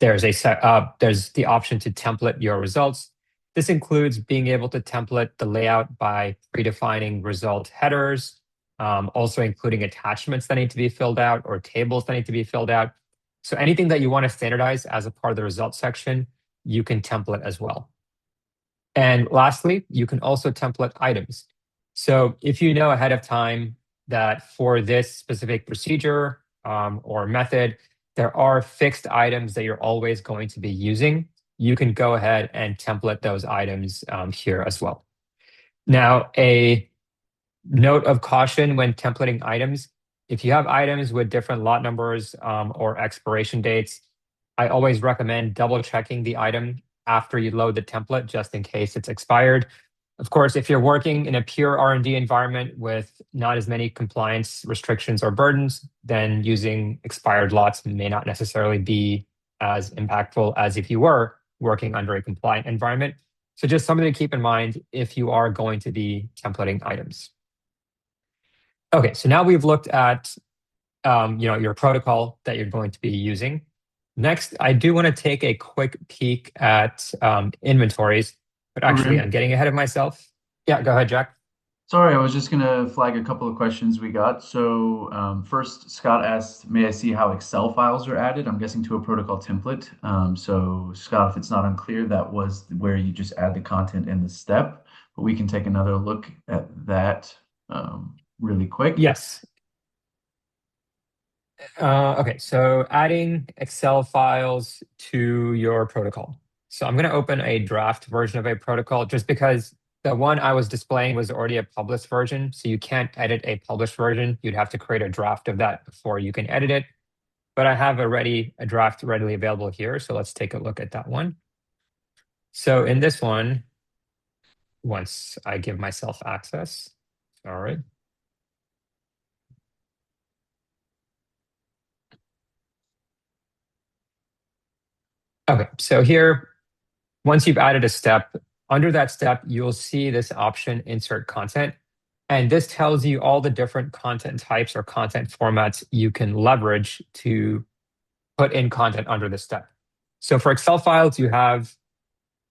there's the option to template your results. This includes being able to template the layout by predefining result headers, also including attachments that need to be filled out or tables that need to be filled out. So anything that you want to standardize as a part of the results section, you can template as well. And lastly, you can also template items. So if you know ahead of time that for this specific procedure or method, there are fixed items that you're always going to be using, you can go ahead and template those items here as well. Now, a note of caution when templating items, if you have items with different lot numbers or expiration dates, I always recommend double checking the item after you load the template just in case it's expired. Of course, if you're working in a pure R&D environment with not as many compliance restrictions or burdens, then using expired lots may not necessarily be as impactful as if you were working under a compliant environment. So just something to keep in mind if you are going to be templating items. Okay, so now we've looked at your protocol that you're going to be using. Next, I do want to take a quick peek at inventories, but actually I'm getting ahead of myself. Yeah, go ahead, Jack. Sorry, I was just going to flag a couple of questions we got. So first, Scott asked, may I see how Excel files are added? I'm guessing to a protocol template. So Scott, if it's not unclear, that was where you just add the content in the step, but we can take another look at that really quick. Yes. Okay, so adding Excel files to your protocol. So I'm going to open a draft version of a protocol just because the one I was displaying was already a published version. So you can't edit a published version. You'd have to create a draft of that before you can edit it. But I have a draft readily available here. So let's take a look at that one. So in this one, once I give myself access, all right. Okay, so here, once you've added a step, under that step, you'll see this option, Insert Content. And this tells you all the different content types or content formats you can leverage to put in content under this step. So for Excel files, you have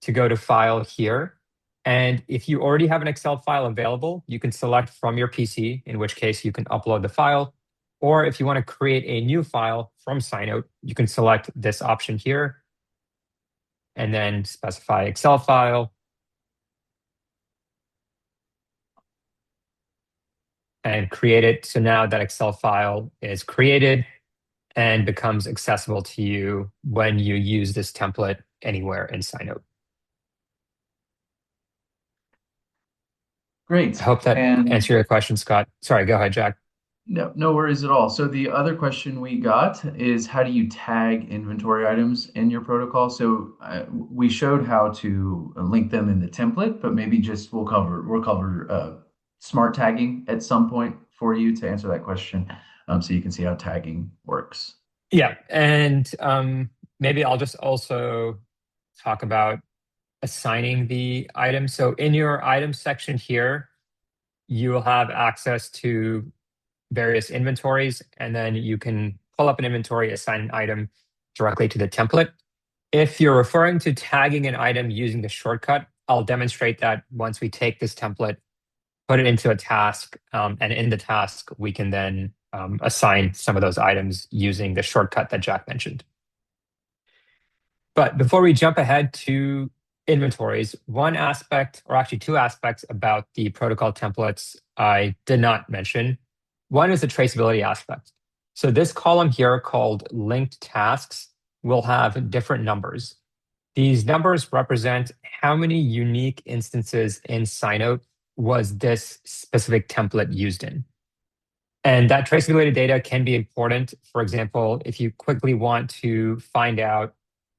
to go to File here. And if you already have an Excel file available, you can select from your PC, in which case you can upload the file. Or if you want to create a new file from SciNote, you can select this option here and then specify Excel file. And create it. So now that Excel file is created and becomes accessible to you when you use this template anywhere in SciNote. Great. I hope that answered your question, Scott. Sorry, go ahead, Jack. No worries at all. So the other question we got is how do you tag inventory items in your protocol? So we showed how to link them in the template, but maybe just we'll cover smart tagging at some point for you to answer that question, so you can see how tagging works. Yeah, and maybe I'll just also talk about assigning the item. So in your item section here, you will have access to various inventories, and then you can pull up an inventory, assign an item directly to the template. If you're referring to tagging an item using the shortcut, I'll demonstrate that once we take this template, put it into a task, and in the task, we can then assign some of those items using the shortcut that Jack mentioned. But before we jump ahead to inventories, one aspect, or actually two aspects about the protocol templates I did not mention. One is the traceability aspect. So this column here called linked tasks will have different numbers. These numbers represent how many unique instances in SciNote was this specific template used in. And that traceability data can be important. For example, if you quickly want to find out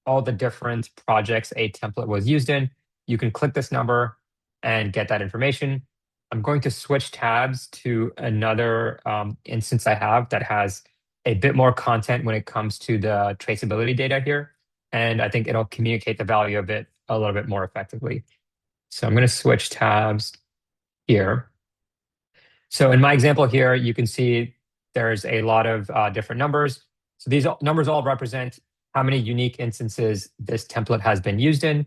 all the different projects a template was used in, you can click this number and get that information. I'm going to switch tabs to another instance I have that has a bit more content when it comes to the traceability data here. And I think it'll communicate the value of it a little bit more effectively. So I'm going to switch tabs here. So in my example here, you can see there's a lot of different numbers. So these numbers all represent how many unique instances this template has been used in.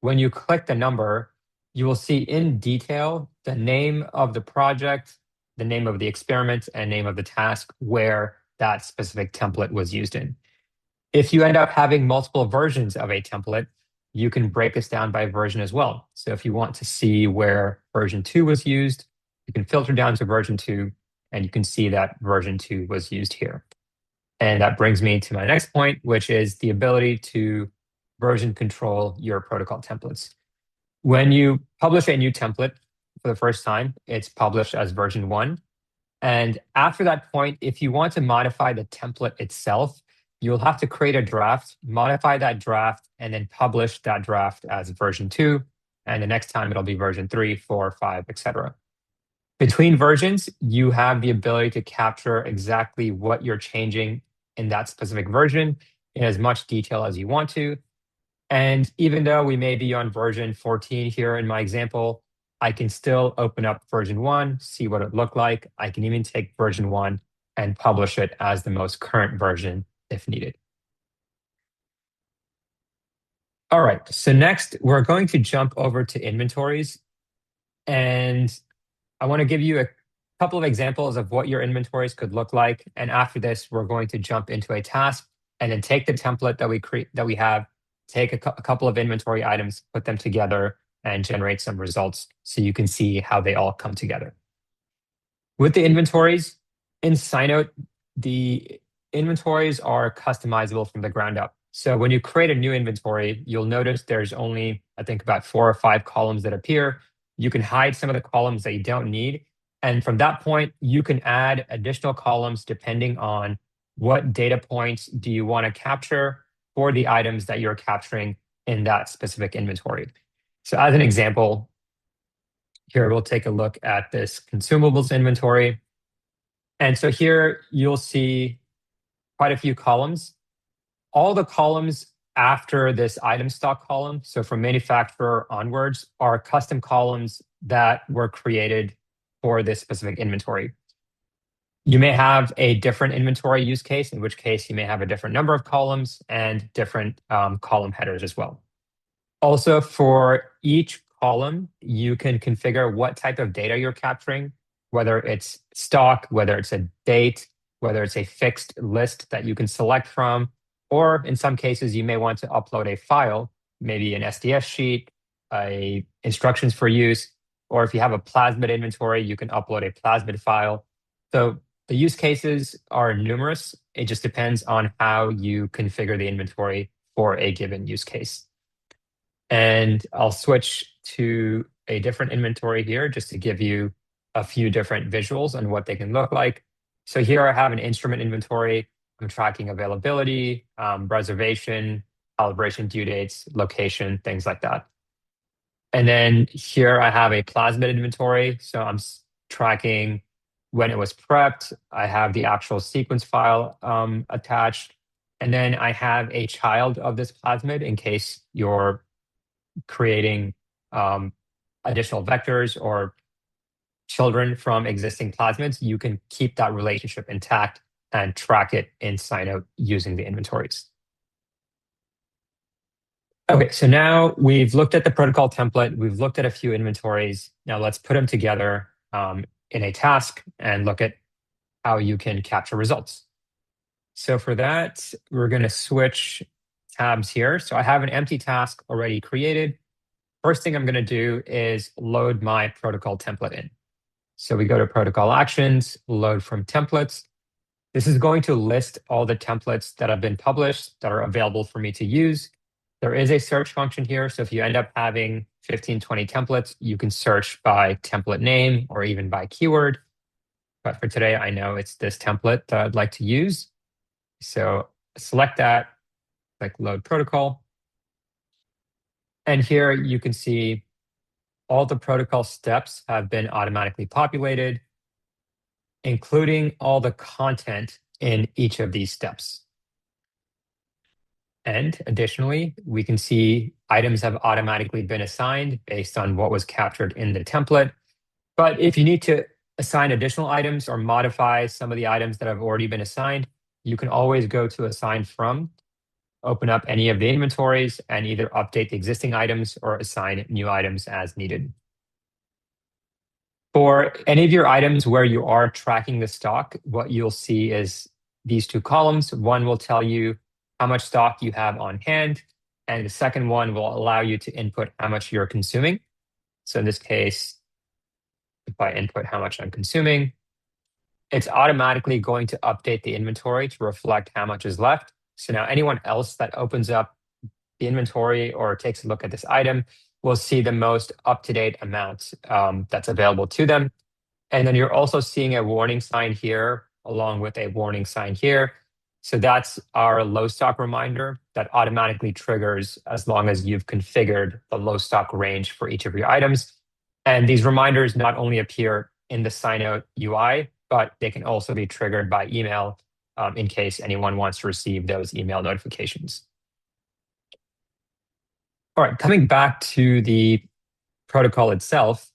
When you click the number, you will see in detail the name of the project, the name of the experiment, and name of the task where that specific template was used in. If you end up having multiple versions of a template, you can break this down by version as well. So if you want to see where version 2 was used, you can filter down to version 2, and you can see that version 2 was used here. And that brings me to my next point, which is the ability to version control your protocol templates. When you publish a new template for the first time, it's published as version 1. And after that point, if you want to modify the template itself, you'll have to create a draft, modify that draft, and then publish that draft as version 2. And the next time it'll be version 3, 4, 5, etc. Between versions, you have the ability to capture exactly what you're changing in that specific version in as much detail as you want to. And even though we may be on version 14 here in my example, I can still open up version 1, see what it looked like. I can even take version 1 and publish it as the most current version if needed. All right, so next we're going to jump over to inventories. And I want to give you a couple of examples of what your inventories could look like. And after this, we're going to jump into a task and then take the template that we have, take a couple of inventory items, put them together, and generate some results so you can see how they all come together. With the inventories, in SciNote, the inventories are customizable from the ground up. So when you create a new inventory, you'll notice there's only, I think, about 4 or 5 columns that appear. You can hide some of the columns that you don't need. And from that point, you can add additional columns depending on what data points do you want to capture for the items that you're capturing in that specific inventory. So as an example, here we'll take a look at this consumables inventory. And so here you'll see quite a few columns. All the columns after this item stock column, so from manufacturer onwards, are custom columns that were created for this specific inventory. You may have a different inventory use case, in which case you may have a different number of columns and different column headers as well. Also, for each column, you can configure what type of data you're capturing, whether it's stock, whether it's a date, whether it's a fixed list that you can select from, or in some cases, you may want to upload a file, maybe an SDS sheet, instructions for use, or if you have a plasmid inventory, you can upload a plasmid file. So the use cases are numerous. It just depends on how you configure the inventory for a given use case. And I'll switch to a different inventory here just to give you a few different visuals on what they can look like. So here I have an instrument inventory. I'm tracking availability, reservation, calibration due dates, location, things like that. And then here I have a plasmid inventory. So I'm tracking when it was prepped. I have the actual sequence file attached. And then I have a child of this plasmid in case you're creating additional vectors or children from existing plasmids, you can keep that relationship intact and track it in SciNote using the inventories. Okay, so now we've looked at the protocol template, we've looked at a few inventories. Now let's put them together in a task and look at how you can capture results. So for that, we're going to switch tabs here. So I have an empty task already created. First thing I'm going to do is load my protocol template in. So we go to protocol actions, load from templates. This is going to list all the templates that have been published that are available for me to use. There is a search function here. So if you end up having 15, 20 templates, you can search by template name or even by keyword. But for today, I know it's this template that I'd like to use. So select that, click load protocol. And here you can see all the protocol steps have been automatically populated, including all the content in each of these steps. And additionally, we can see items have automatically been assigned based on what was captured in the template. But if you need to assign additional items or modify some of the items that have already been assigned, you can always go to assign from, open up any of the inventories, and either update the existing items or assign new items as needed. For any of your items where you are tracking the stock, what you'll see is these two columns. One will tell you how much stock you have on hand, and the second one will allow you to input how much you're consuming. So in this case, if I input how much I'm consuming, it's automatically going to update the inventory to reflect how much is left. So now anyone else that opens up the inventory or takes a look at this item will see the most up-to-date amount that's available to them. And then you're also seeing a warning sign here along with a warning sign here. So that's our low stock reminder that automatically triggers as long as you've configured the low stock range for each of your items. And these reminders not only appear in the SciNote UI, but they can also be triggered by email in case anyone wants to receive those email notifications. All right, coming back to the protocol itself,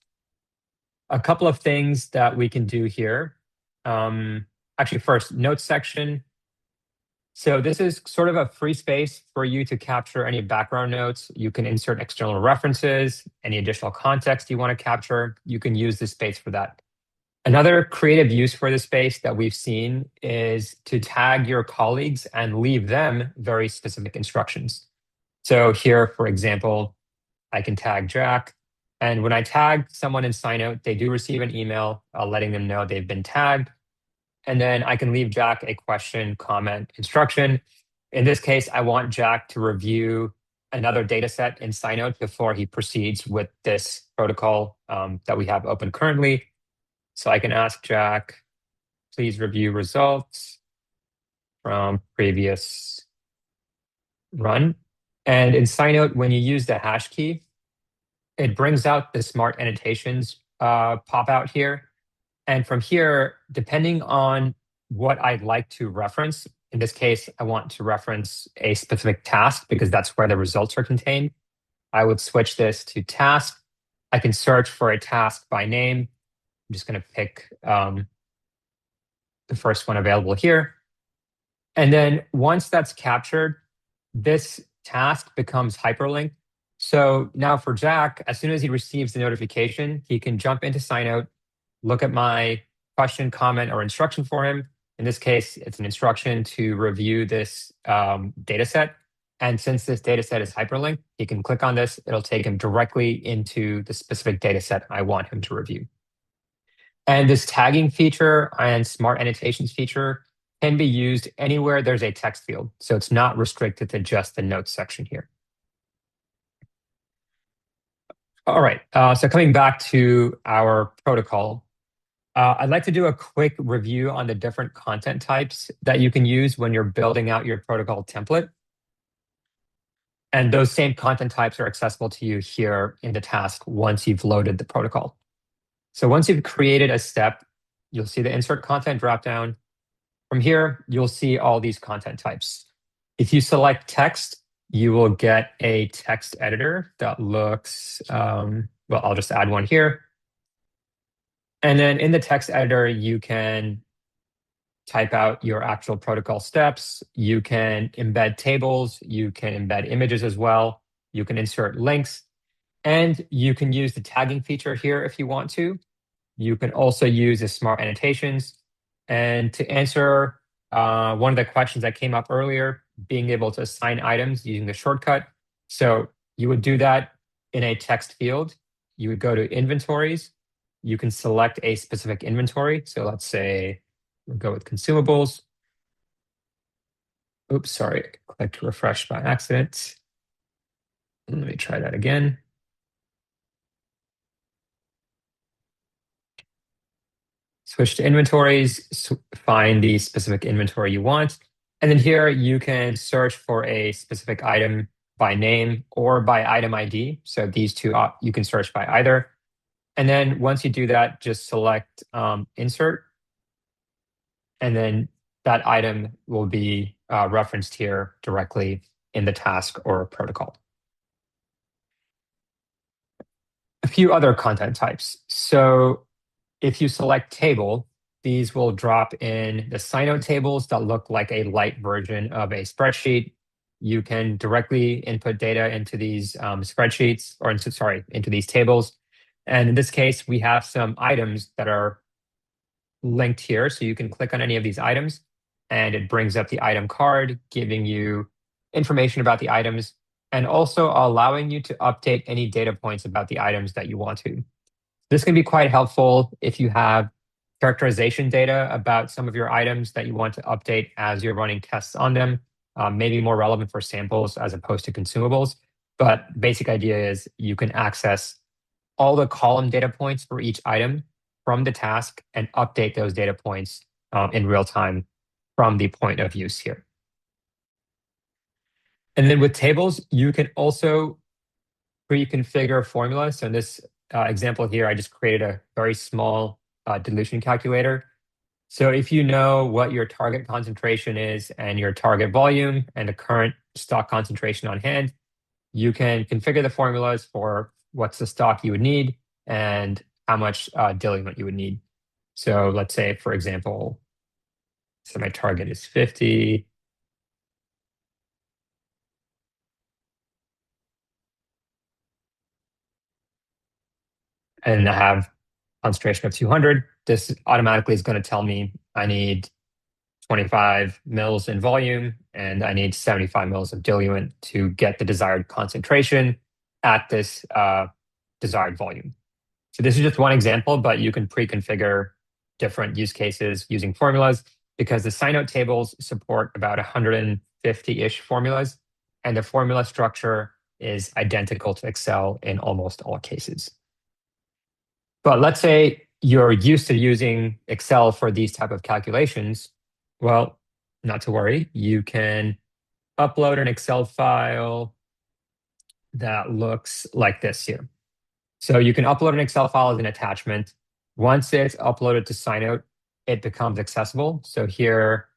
a couple of things that we can do here. Actually, first, notes section. So this is sort of a free space for you to capture any background notes. You can insert external references, any additional context you want to capture. You can use this space for that. Another creative use for this space that we've seen is to tag your colleagues and leave them very specific instructions. So here, for example, I can tag Jack. And when I tag someone in SciNote, they do receive an email letting them know they've been tagged. And then I can leave Jack a question, comment, instruction. In this case, I want Jack to review another data set in SciNote before he proceeds with this protocol that we have open currently. So I can ask Jack, please review results from previous run. And in SciNote, when you use the hash key, it brings out the smart annotations pop out here. And from here, depending on what I'd like to reference, in this case, I want to reference a specific task because that's where the results are contained. I would switch this to task. I can search for a task by name. I'm just going to pick the first one available here. And then once that's captured, this task becomes hyperlinked. So now for Jack, as soon as he receives the notification, he can jump into SciNote, look at my question, comment, or instruction for him. In this case, it's an instruction to review this data set. And since this data set is hyperlinked, he can click on this. It'll take him directly into the specific data set I want him to review. And this tagging feature and smart annotations feature can be used anywhere there's a text field. So it's not restricted to just the notes section here. All right, so coming back to our protocol, I'd like to do a quick review on the different content types that you can use when you're building out your protocol template. And those same content types are accessible to you here in the task once you've loaded the protocol. So once you've created a step, you'll see the insert content dropdown. From here, you'll see all these content types. If you select text, you will get a text editor that looks, well, I'll just add one here. And then in the text editor, you can type out your actual protocol steps. You can embed tables. You can embed images as well. You can insert links. And you can use the tagging feature here if you want to. You can also use the smart annotations. And to answer one of the questions that came up earlier, being able to assign items using the shortcut. So you would do that in a text field. You would go to inventories. You can select a specific inventory. So let's say we'll go with consumables. Oops, sorry, I clicked refresh by accident. Let me try that again. Switch to inventories, find the specific inventory you want. And then here you can search for a specific item by name or by item ID. So these two, you can search by either. And then once you do that, just select insert. And then that item will be referenced here directly in the task or protocol. A few other content types. So if you select table, these will drop in the SciNote tables that look like a light version of a spreadsheet. You can directly input data into these spreadsheets, or into these tables. And in this case, we have some items that are linked here. So you can click on any of these items and it brings up the item card, giving you information about the items and also allowing you to update any data points about the items that you want to. This can be quite helpful if you have characterization data about some of your items that you want to update as you're running tests on them, maybe more relevant for samples as opposed to consumables. But the basic idea is you can access all the column data points for each item from the task and update those data points in real time from the point of use here. And then with tables, you can also pre-configure formulas. So in this example here, I just created a very small dilution calculator. So if you know what your target concentration is and your target volume and the current stock concentration on hand, you can configure the formulas for what's the stock you would need and how much diluent you would need. So let's say, for example, so my target is 50. And I have concentration of 200. This automatically is going to tell me I need 25 mils in volume and I need 75 mils of diluent to get the desired concentration at this desired volume. So this is just one example, but you can pre-configure different use cases using formulas because the SciNote tables support about 150-ish formulas, and the formula structure is identical to Excel in almost all cases. But let's say you're used to using Excel for these type of calculations. Well, not to worry. You can upload an Excel file that looks like this here. So you can upload an Excel file as an attachment. Once it's uploaded to SciNote, it becomes accessible. So here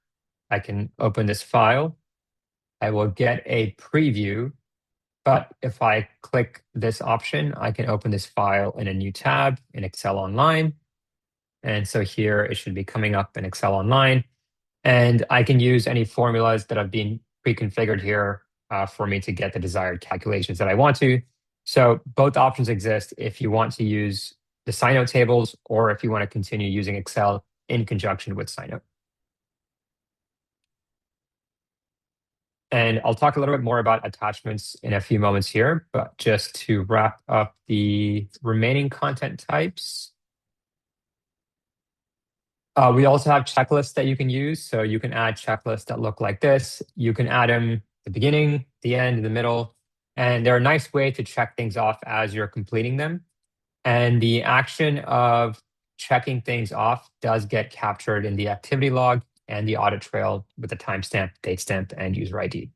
I can open this file. I will get a preview, but if I click this option, I can open this file in a new tab in Excel Online. And so here it should be coming up in Excel Online. And I can use any formulas that have been pre-configured here for me to get the desired calculations that I want to. So both options exist if you want to use the SciNote tables or if you want to continue using Excel in conjunction with SciNote. And I'll talk a little bit more about attachments in a few moments here, but just to wrap up the remaining content types. We also have checklists that you can use. So you can add checklists that look like this. You can add them at the beginning, the end, the middle, and they're a nice way to check things off as you're completing them. And the action of checking things off does get captured in the activity log and the audit trail with the timestamp, date stamp, and user ID.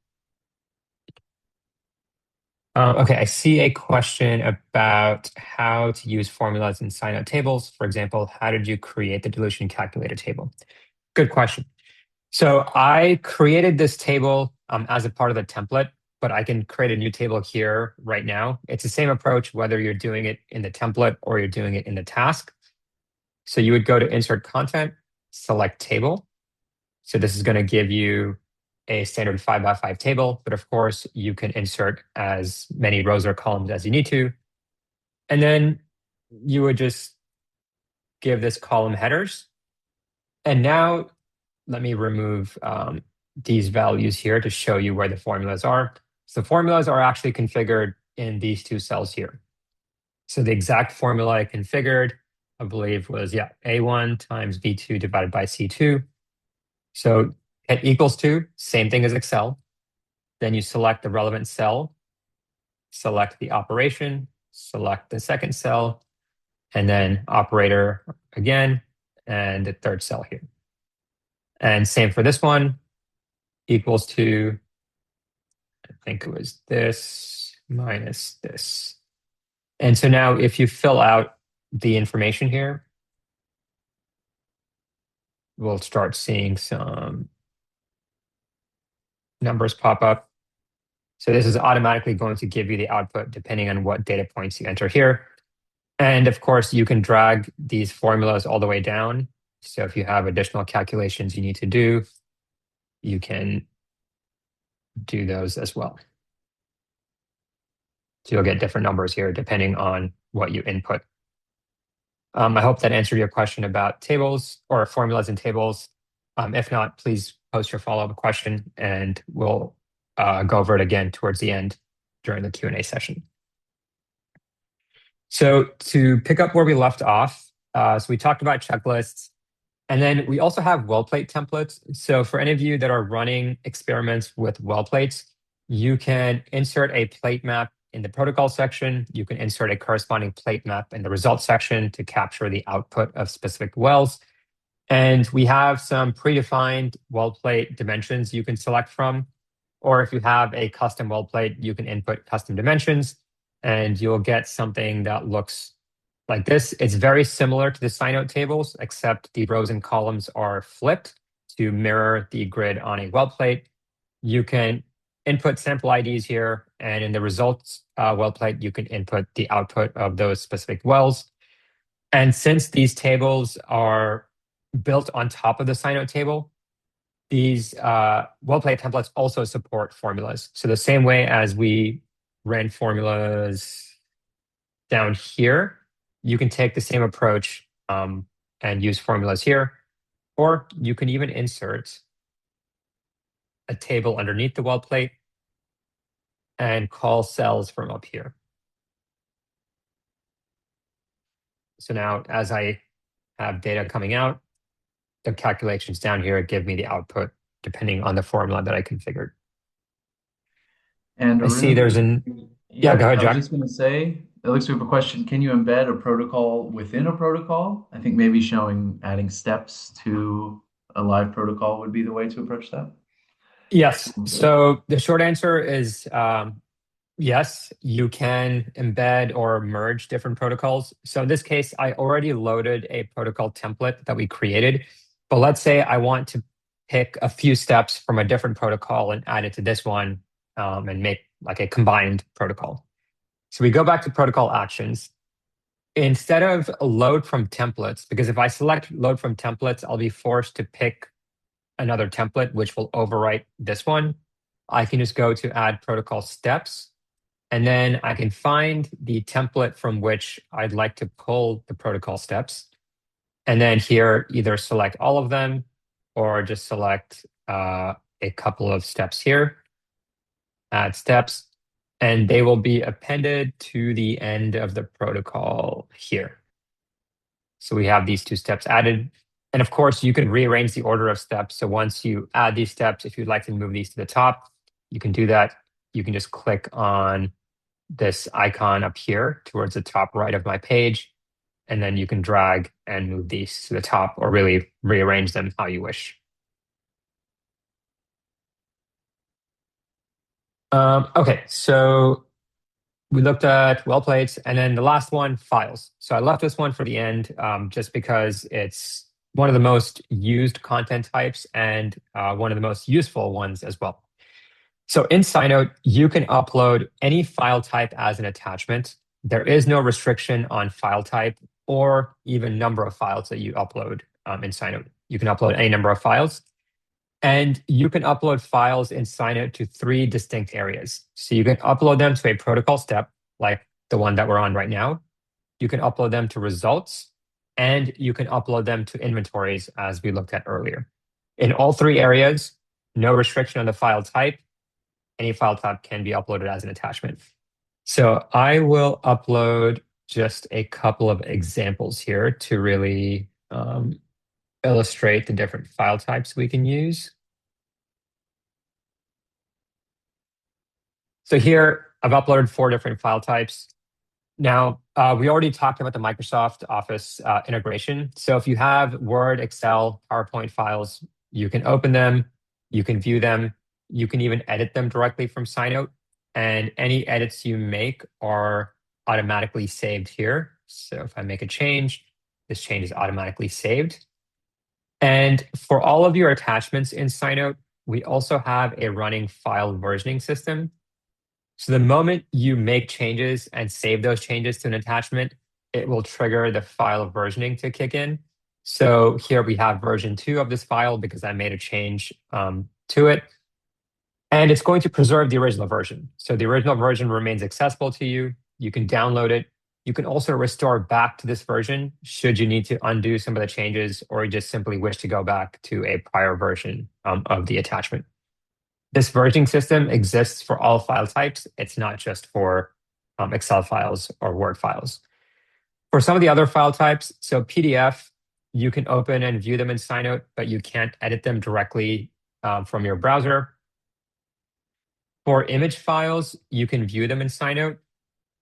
Okay, I see a question about how to use formulas in SciNote tables. For example, how did you create the dilution calculator table? Good question. So I created this table as a part of the template, but I can create a new table here right now. It's the same approach whether you're doing it in the template or you're doing it in the task. So you would go to Insert Content, select Table. So this is going to give you a standard 5x5 table, but of course you can insert as many rows or columns as you need to. And then you would just give this column headers. And now let me remove these values here to show you where the formulas are. So formulas are actually configured in these two cells here. So the exact formula I configured, I believe was, A1 times B2 divided by C2. So it equals to, same thing as Excel. Then you select the relevant cell, select the operation, select the second cell, and then operator again, and the third cell here. And same for this one, equals to, I think it was this minus this. And so now if you fill out the information here, we'll start seeing some numbers pop up. So this is automatically going to give you the output depending on what data points you enter here. And of course, you can drag these formulas all the way down. So if you have additional calculations you need to do, you can do those as well. So you'll get different numbers here depending on what you input. I hope that answered your question about tables or formulas and tables. If not, please post your follow-up question and we'll go over it again towards the end during the Q&A session. So to pick up where we left off, so we talked about checklists, and then we also have well plate templates. So for any of you that are running experiments with well plates, you can insert a plate map in the protocol section. You can insert a corresponding plate map in the results section to capture the output of specific wells. And we have some predefined well plate dimensions you can select from. Or if you have a custom well plate, you can input custom dimensions and you'll get something that looks like this. It's very similar to the SciNote tables, except the rows and columns are flipped to mirror the grid on a well plate. You can input sample IDs here, and in the results well plate, you can input the output of those specific wells. And since these tables are built on top of the SciNote table, these well plate templates also support formulas. So the same way as we ran formulas down here, you can take the same approach and use formulas here, or you can even insert a table underneath the well plate and call cells from up here. So now as I have data coming out, the calculations down here give me the output depending on the formula that I configured. And I see there's an... Yeah, go ahead, Jack. I was just going to say, it looks like we have a question. Can you embed a protocol within a protocol? I think maybe showing adding steps to a live protocol would be the way to approach that. Yes. So the short answer is yes, you can embed or merge different protocols. So in this case, I already loaded a protocol template that we created. But let's say I want to pick a few steps from a different protocol and add it to this one and make like a combined protocol. So we go back to protocol actions. Instead of load from templates, because if I select load from templates, I'll be forced to pick another template, which will overwrite this one. I can just go to add protocol steps, and then I can find the template from which I'd like to pull the protocol steps. And then here, either select all of them or just select a couple of steps here, add steps, and they will be appended to the end of the protocol here. So we have these two steps added. And of course, you can rearrange the order of steps. So once you add these steps, if you'd like to move these to the top, you can do that. You can just click on this icon up here towards the top right of my page. And then you can drag and move these to the top or really rearrange them how you wish. Okay, so we looked at well plates, and then the last one, files. So I left this one for the end just because it's one of the most used content types and one of the most useful ones as well. So in SciNote, you can upload any file type as an attachment. There is no restriction on file type. or even number of files that you upload in SciNote. You can upload any number of files. And you can upload files in SciNote to 3 distinct areas. So you can upload them to a protocol step, like the one that we're on right now. You can upload them to results, and you can upload them to inventories, as we looked at earlier. In all 3 areas, no restriction on the file type. Any file type can be uploaded as an attachment. So I will upload just a couple of examples here to really illustrate the different file types we can use. So here I've uploaded 4 different file types. Now, we already talked about the Microsoft Office integration. So if you have Word, Excel, PowerPoint files, you can open them, you can view them, you can even edit them directly from SciNote, and any edits you make are automatically saved here. So if I make a change, this change is automatically saved. And for all of your attachments in SciNote, we also have a running file versioning system. So the moment you make changes and save those changes to an attachment, it will trigger the file versioning to kick in. So here we have version 2 of this file because I made a change to it. And it's going to preserve the original version. So the original version remains accessible to you. You can download it. You can also restore back to this version should you need to undo some of the changes or you just simply wish to go back to a prior version of the attachment. This versioning system exists for all file types. It's not just for Excel files or Word files. For some of the other file types, so PDF, you can open and view them in SciNote, but you can't edit them directly from your browser. For image files, you can view them in SciNote,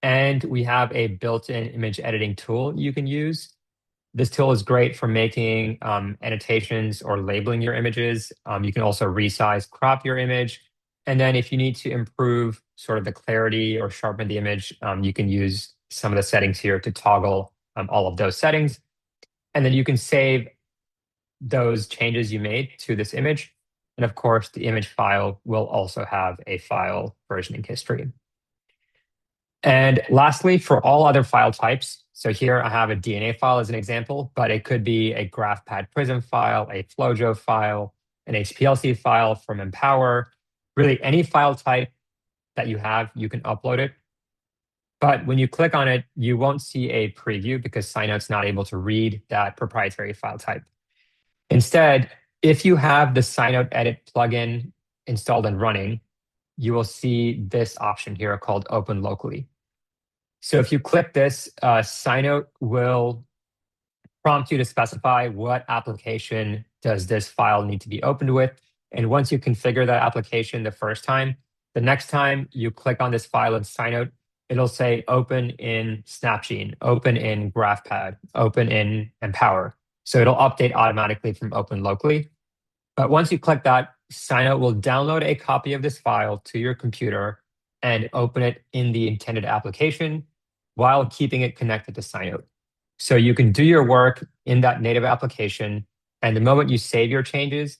and we have a built-in image editing tool you can use. This tool is great for making annotations or labeling your images. You can also resize, crop your image. And then if you need to improve sort of the clarity or sharpen the image, you can use some of the settings here to toggle all of those settings. And then you can save those changes you made to this image. And of course, the image file will also have a file versioning history. And lastly, for all other file types, so here I have a DNA file as an example, but it could be a GraphPad Prism file, a FlowJo file, an HPLC file from Empower. Really, any file type that you have, you can upload it. But when you click on it, you won't see a preview because SciNote's not able to read that proprietary file type. Instead, if you have the SciNote Edit plugin installed and running, you will see this option here called Open Locally. So if you click this, SciNote will prompt you to specify what application does this file need to be opened with. And once you configure that application the first time, the next time you click on this file in SciNote, it'll say open in Snapgene, open in GraphPad, open in Empower. So it'll update automatically from Open Locally. But once you click that, SciNote will download a copy of this file to your computer and open it in the intended application while keeping it connected to SciNote. So you can do your work in that native application, and the moment you save your changes,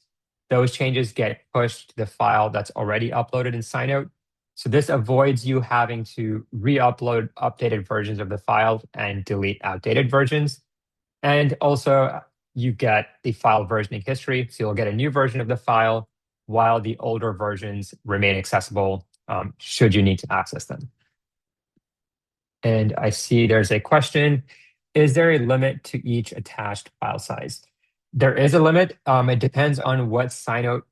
those changes get pushed to the file that's already uploaded in SciNote. So this avoids you having to re-upload updated versions of the file and delete outdated versions. And also, you get the file versioning history, so you'll get a new version of the file while the older versions remain accessible should you need to access them. And I see there's a question. Is there a limit to each attached file size? There is a limit. It depends on what SciNote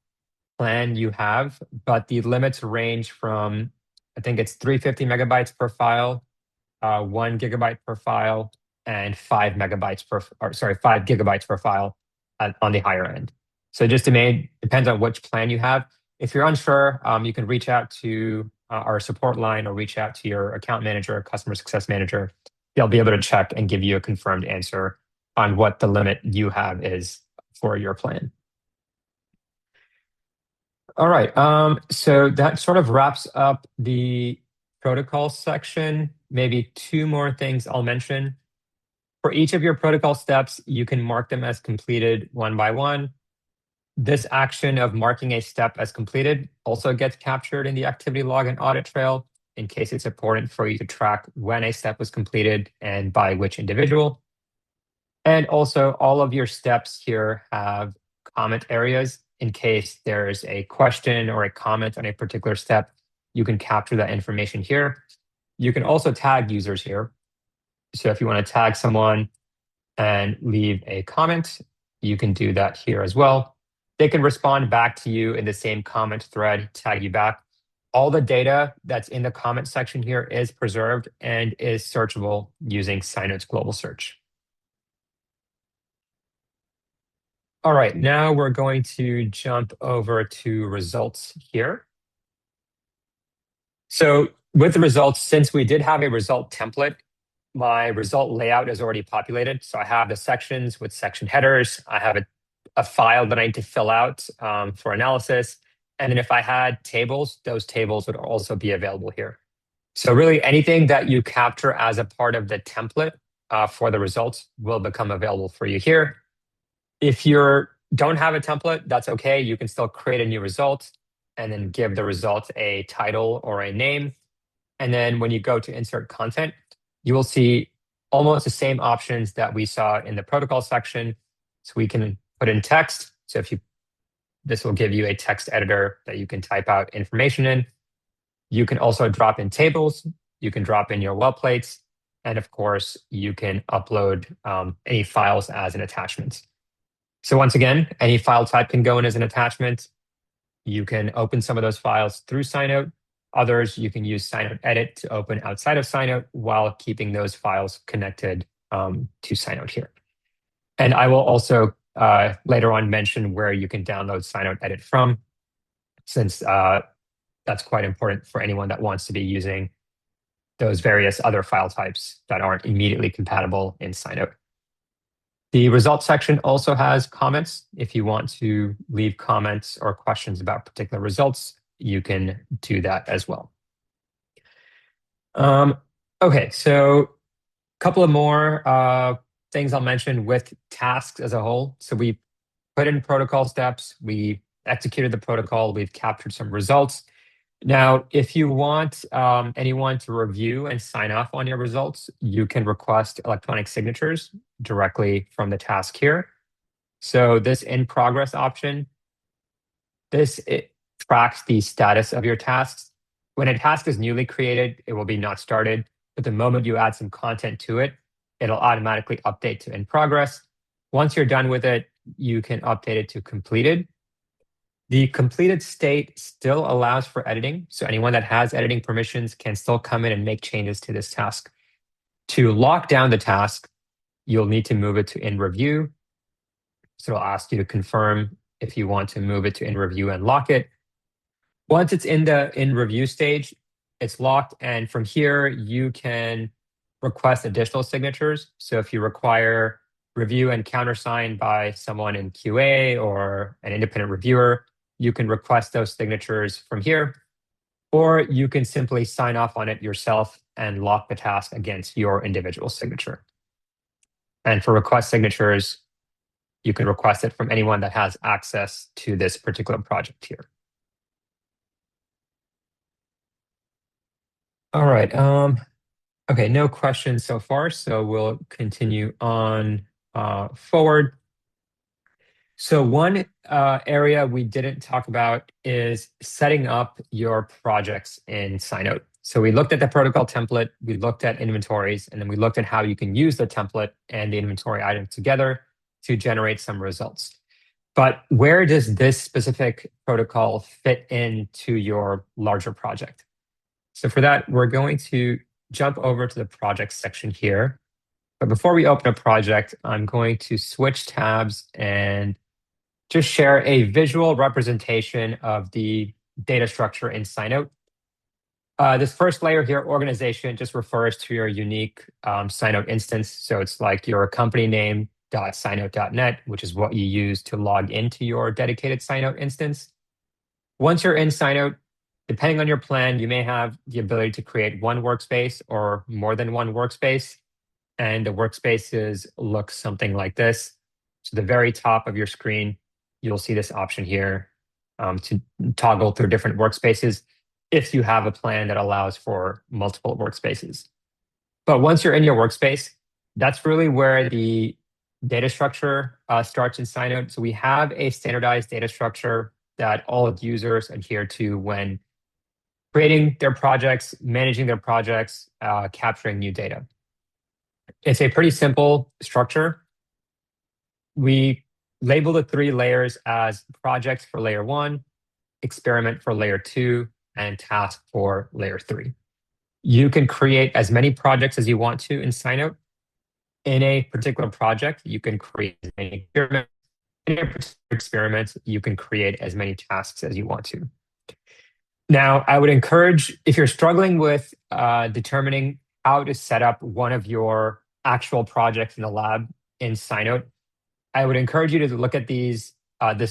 plan you have, but the limits range from, I think it's 350 megabytes per file, 1 gigabyte per file, and 5 gigabytes per file on the higher end. So it just depends on which plan you have. If you're unsure, you can reach out to our support line or reach out to your account manager or customer success manager. They'll be able to check and give you a confirmed answer on what the limit you have is for your plan. All right, so that sort of wraps up the protocol section. Maybe 2 more things I'll mention. For each of your protocol steps, you can mark them as completed one by one. This action of marking a step as completed also gets captured in the activity log and audit trail in case it's important for you to track when a step was completed and by which individual. And also all of your steps here have comment areas in case there's a question or a comment on a particular step. You can capture that information here. You can also tag users here. So if you want to tag someone and leave a comment, you can do that here as well. They can respond back to you in the same comment thread, tag you back. All the data that's in the comment section here is preserved and is searchable using SciNote's global search. All right, now we're going to jump over to results here. So with the results, since we did have a result template, my result layout is already populated. So I have the sections with section headers. I have a file that I need to fill out for analysis. And then if I had tables, those tables would also be available here. So really anything that you capture as a part of the template for the results will become available for you here. If you don't have a template, that's okay. You can still create a new result and then give the result a title or a name. And then when you go to insert content, you will see almost the same options that we saw in the protocol section. So we can put in text. So this will give you a text editor that you can type out information in. You can also drop in tables. You can drop in your well plates. And of course, you can upload any files as an attachment. So once again, any file type can go in as an attachment. You can open some of those files through SciNote. Others, you can use SciNote Edit to open outside of SciNote while keeping those files connected to SciNote here. And I will also later on mention where you can download SciNote Edit from, since that's quite important for anyone that wants to be using those various other file types that aren't immediately compatible in SciNote. The results section also has comments. If you want to leave comments or questions about particular results, you can do that as well. Okay, so a couple of more things I'll mention with tasks as a whole. So we put in protocol steps, we executed the protocol, we've captured some results. Now, if you want anyone to review and sign off on your results, you can request electronic signatures directly from the task here. So this in progress option, it tracks the status of your tasks. When a task is newly created, it will be not started. But the moment you add some content to it, it'll automatically update to in progress. Once you're done with it, you can update it to completed. The completed state still allows for editing. So anyone that has editing permissions can still come in and make changes to this task. To lock down the task, you'll need to move it to in review. So it'll ask you to confirm if you want to move it to in review and lock it. Once it's in the in review stage, it's locked. And from here, you can request additional signatures. So if you require review and countersign by someone in QA or an independent reviewer, you can request those signatures from here, or you can simply sign off on it yourself and lock the task against your individual signature. And for request signatures, you can request it from anyone that has access to this particular project here. All right. Okay, no questions so far, so we'll continue on forward. So one area we didn't talk about is setting up your projects in SciNote. So we looked at the protocol template, we looked at inventories, and then we looked at how you can use the template and the inventory items together to generate some results. But where does this specific protocol fit into your larger project? So for that, we're going to jump over to the project section here. But before we open a project, I'm going to switch tabs and just share a visual representation of the data structure in SciNote. This first layer here, organization, just refers to your unique SciNote instance. So it's like your company name.scinote.net, which is what you use to log into your dedicated SciNote instance. Once you're in SciNote, depending on your plan, you may have the ability to create one workspace or more than one workspace. And the workspaces look something like this. So the very top of your screen, you'll see this option here to toggle through different workspaces if you have a plan that allows for multiple workspaces. But once you're in your workspace, that's really where the data structure starts in SciNote. So we have a standardized data structure that all users adhere to when creating their projects, managing their projects, capturing new data. It's a pretty simple structure. We label the 3 layers as projects for layer 1, experiment for layer 2, and task for layer 3. You can create as many projects as you want to in SciNote. In a particular project, you can create as many experiments. In a particular experiment, you can create as many tasks as you want to. Now, I would encourage, if you're struggling with determining how to set up one of your actual projects in the lab in SciNote, I would encourage you to look at this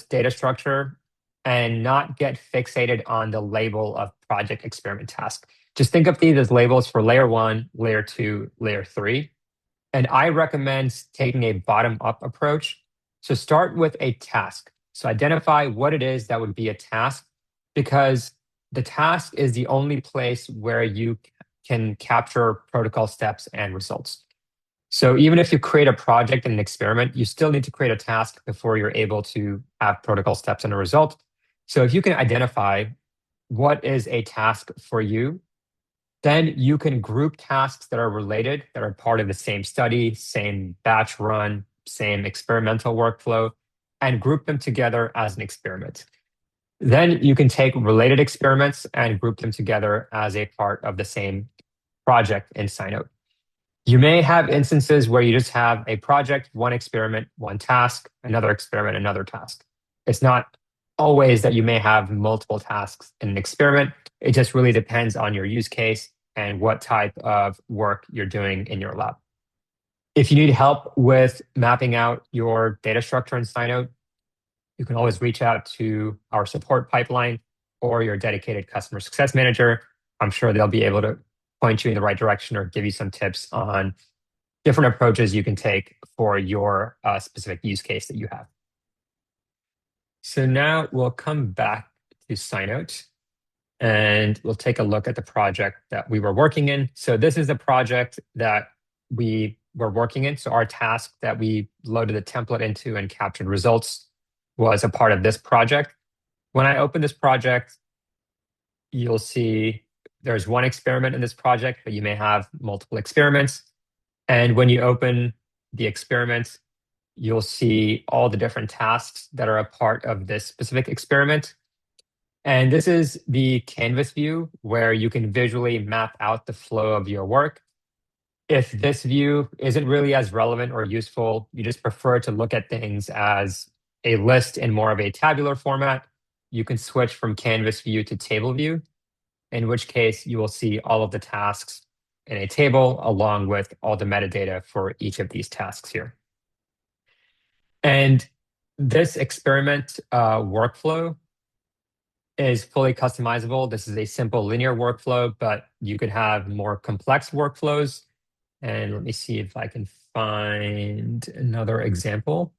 data structure and not get fixated on the label of project, experiment, task. Just think of these as labels for layer 1, layer 2, layer 3. And I recommend taking a bottom-up approach. So start with a task. So identify what it is that would be a task, because the task is the only place where you can capture protocol steps and results. So even if you create a project and an experiment, you still need to create a task before you're able to have protocol steps and a result. So if you can identify what is a task for you, then you can group tasks that are related, that are part of the same study, same batch run, same experimental workflow, and group them together as an experiment. Then you can take related experiments and group them together as a part of the same project in SciNote. You may have instances where you just have a project, one experiment, one task, another experiment, another task. It's not always that you may have multiple tasks in an experiment. It just really depends on your use case and what type of work you're doing in your lab. If you need help with mapping out your data structure in SciNote, you can always reach out to our support pipeline or your dedicated customer success manager. I'm sure they'll be able to point you in the right direction or give you some tips on different approaches you can take for your specific use case that you have. So now we'll come back to SciNote and we'll take a look at the project that we were working in. So this is the project that we were working in. So our task that we loaded the template into and captured results was a part of this project. When I open this project, you'll see there's one experiment in this project, but you may have multiple experiments. And when you open the experiment, you'll see all the different tasks that are a part of this specific experiment. And this is the canvas view where you can visually map out the flow of your work. If this view isn't really as relevant or useful, you just prefer to look at things as a list in more of a tabular format, you can switch from canvas view to table view, in which case you will see all of the tasks in a table along with all the metadata for each of these tasks here. And this experiment workflow is fully customizable. This is a simple linear workflow, but you could have more complex workflows. And let me see if I can find another example.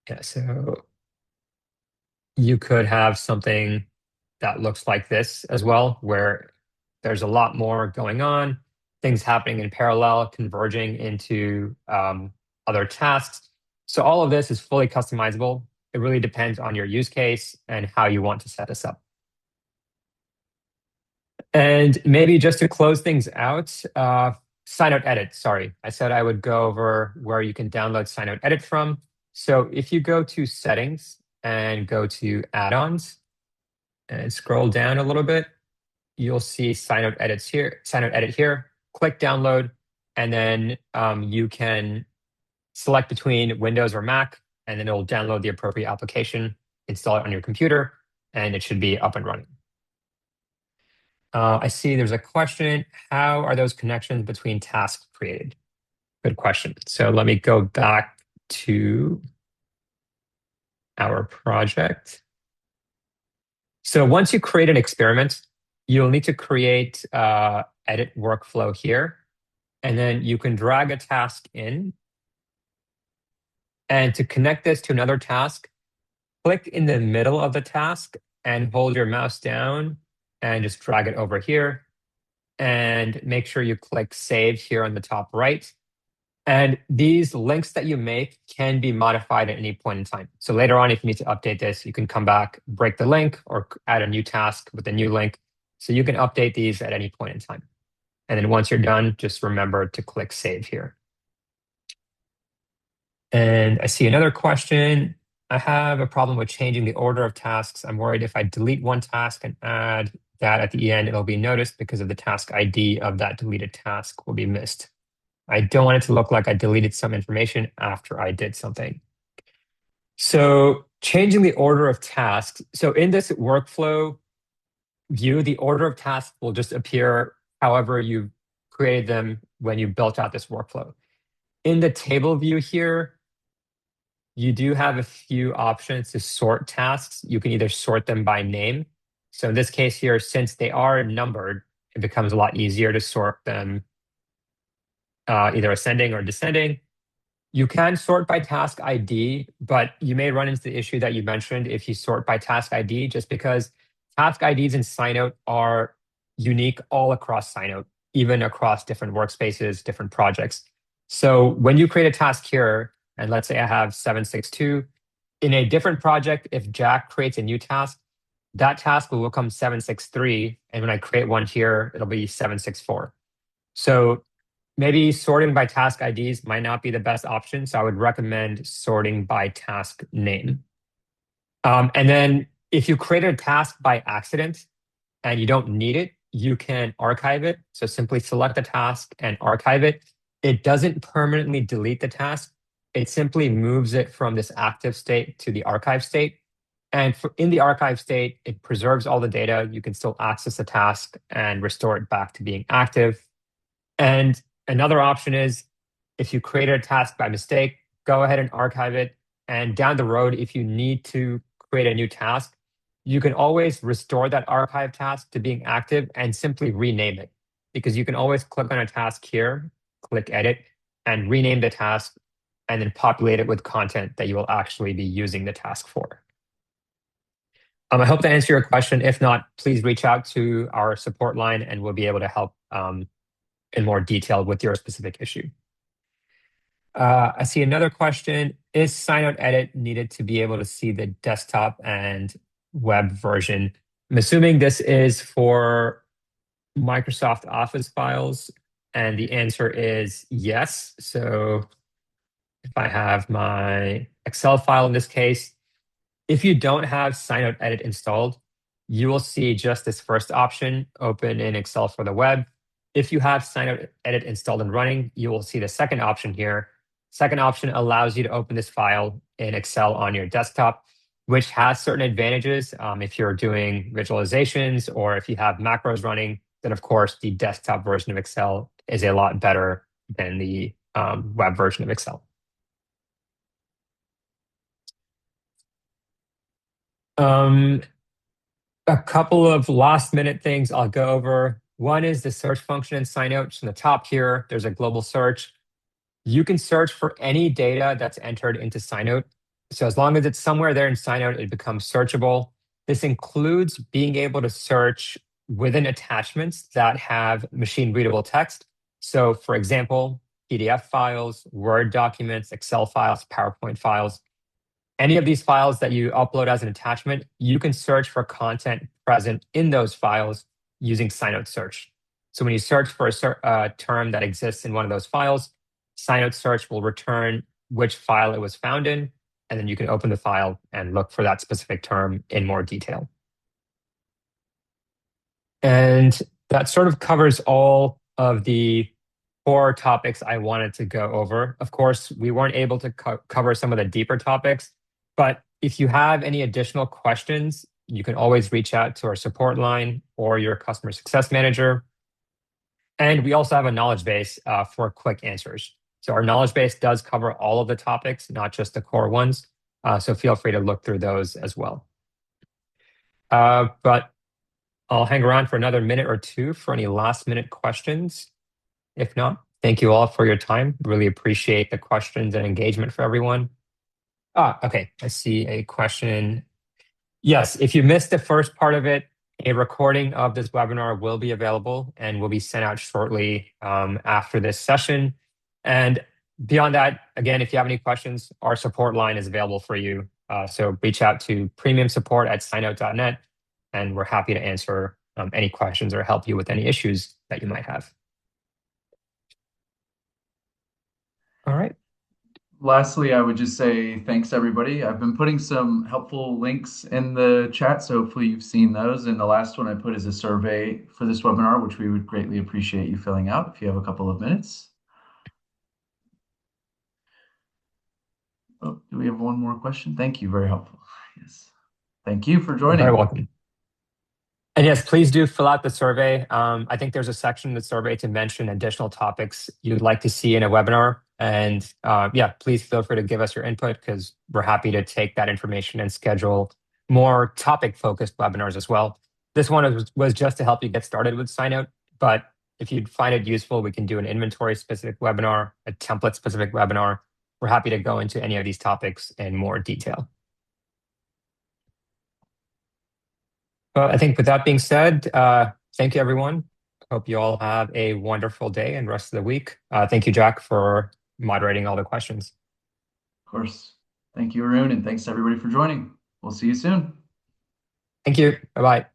Yeah, so you could have something that looks like this as well, where there's a lot more going on, things happening in parallel, converging into other tasks. So all of this is fully customizable. It really depends on your use case and how you want to set this up. And maybe just to close things out, SciNote Edit, sorry. I said I would go over where you can download SciNote Edit from. So if you go to Settings and go to Add-ons and scroll down a little bit, you'll see SciNote Edit here. Click Download, and then you can select between Windows or Mac, and then it'll download the appropriate application, install it on your computer, and it should be up and running. I see there's a question. How are those connections between tasks created? Good question. So let me go back to our project. So once you create an experiment, you'll need to create edit workflow here. And then you can drag a task in. And to connect this to another task, click in the middle of the task and hold your mouse down and just drag it over here. And make sure you click Save here on the top right. And these links that you make can be modified at any point in time. So later on, if you need to update this, you can come back, break the link, or add a new task with a new link. So you can update these at any point in time. And then once you're done, just remember to click Save here. And I see another question. I have a problem with changing the order of tasks. I'm worried if I delete one task and add that at the end, it'll be noticed because of the task ID of that deleted task will be missed. I don't want it to look like I deleted some information after I did something. So changing the order of tasks. So in this workflow view, the order of tasks will just appear however you created them when you built out this workflow. In the table view here, you do have a few options to sort tasks. You can either sort them by name. So in this case here, since they are numbered, it becomes a lot easier to sort them either ascending or descending. You can sort by task ID, but you may run into the issue that you mentioned if you sort by task ID, just because task IDs in SciNote are unique all across SciNote, even across different workspaces, different projects. So when you create a task here, and let's say I have 762, in a different project, if Jack creates a new task, that task will become 763, and when I create one here, it'll be 764. So maybe sorting by task IDs might not be the best option, so I would recommend sorting by task name. And then if you create a task by accident and you don't need it, you can archive it. So simply select the task and archive it. It doesn't permanently delete the task. It simply moves it from this active state to the archive state. And in the archive state, it preserves all the data. You can still access the task and restore it back to being active. And another option is if you created a task by mistake, go ahead and archive it. And down the road, if you need to create a new task, you can always restore that archive task to being active and simply rename it. Because you can always click on a task here, click edit, and rename the task, and then populate it with content that you will actually be using the task for. I hope to answer your question. If not, please reach out to our support line and we'll be able to help in more detail with your specific issue. I see another question. Is SciNote Edit needed to be able to see the desktop and web version? I'm assuming this is for Microsoft Office files, and the answer is yes. So if I have my Excel file in this case, if you don't have SciNote Edit installed, you will see just this first option, open in Excel for the web. If you have SciNote Edit installed and running, you will see the second option here. Second option allows you to open this file in Excel on your desktop, which has certain advantages. If you're doing visualizations or if you have macros running, then of course the desktop version of Excel is a lot better than the web version of Excel. A couple of last minute things I'll go over. One is the search function in SciNote. So in the top here, there's a global search. You can search for any data that's entered into SciNote. So as long as it's somewhere there in SciNote, it becomes searchable. This includes being able to search within attachments that have machine readable text. So for example, PDF files, Word documents, Excel files, PowerPoint files. Any of these files that you upload as an attachment, you can search for content present in those files using SciNote search. So when you search for a term that exists in one of those files, SciNote search will return which file it was found in, and then you can open the file and look for that specific term in more detail. And that sort of covers all of the core topics I wanted to go over. Of course, we weren't able to cover some of the deeper topics, but if you have any additional questions, you can always reach out to our support line or your customer success manager. And we also have a knowledge base for quick answers. So our knowledge base does cover all of the topics, not just the core ones. So feel free to look through those as well. But I'll hang around for another minute or two for any last minute questions. If not, thank you all for your time. Really appreciate the questions and engagement for everyone. Okay, I see a question. Yes, if you missed the first part of it, a recording of this webinar will be available and will be sent out shortly after this session. And Beyond that, again, if you have any questions, our support line is available for you. So reach out to premiumsupport@scinote.net, and we're happy to answer any questions or help you with any issues that you might have. All right. Lastly, I would just say thanks, everybody. I've been putting some helpful links in the chat, so hopefully you've seen those. And the last one I put is a survey for this webinar, which we would greatly appreciate you filling out if you have a couple of minutes. Oh, do we have one more question? Thank you. Very helpful. Yes. Thank you for joining. You're very welcome. And yes, please do fill out the survey. I think there's a section in the survey to mention additional topics you'd like to see in a webinar. And yeah, please feel free to give us your input because we're happy to take that information and schedule more topic-focused webinars as well. This one was just to help you get started with SciNote, but if you'd find it useful, we can do an inventory-specific webinar, a template-specific webinar. We're happy to go into any of these topics in more detail. Well, I think with that being said, thank you, everyone. Hope you all have a wonderful day and rest of the week. Thank you, Jack, for moderating all the questions. Of course. Thank you, Arun, and thanks everybody for joining. We'll see you soon. Thank you. Bye-bye.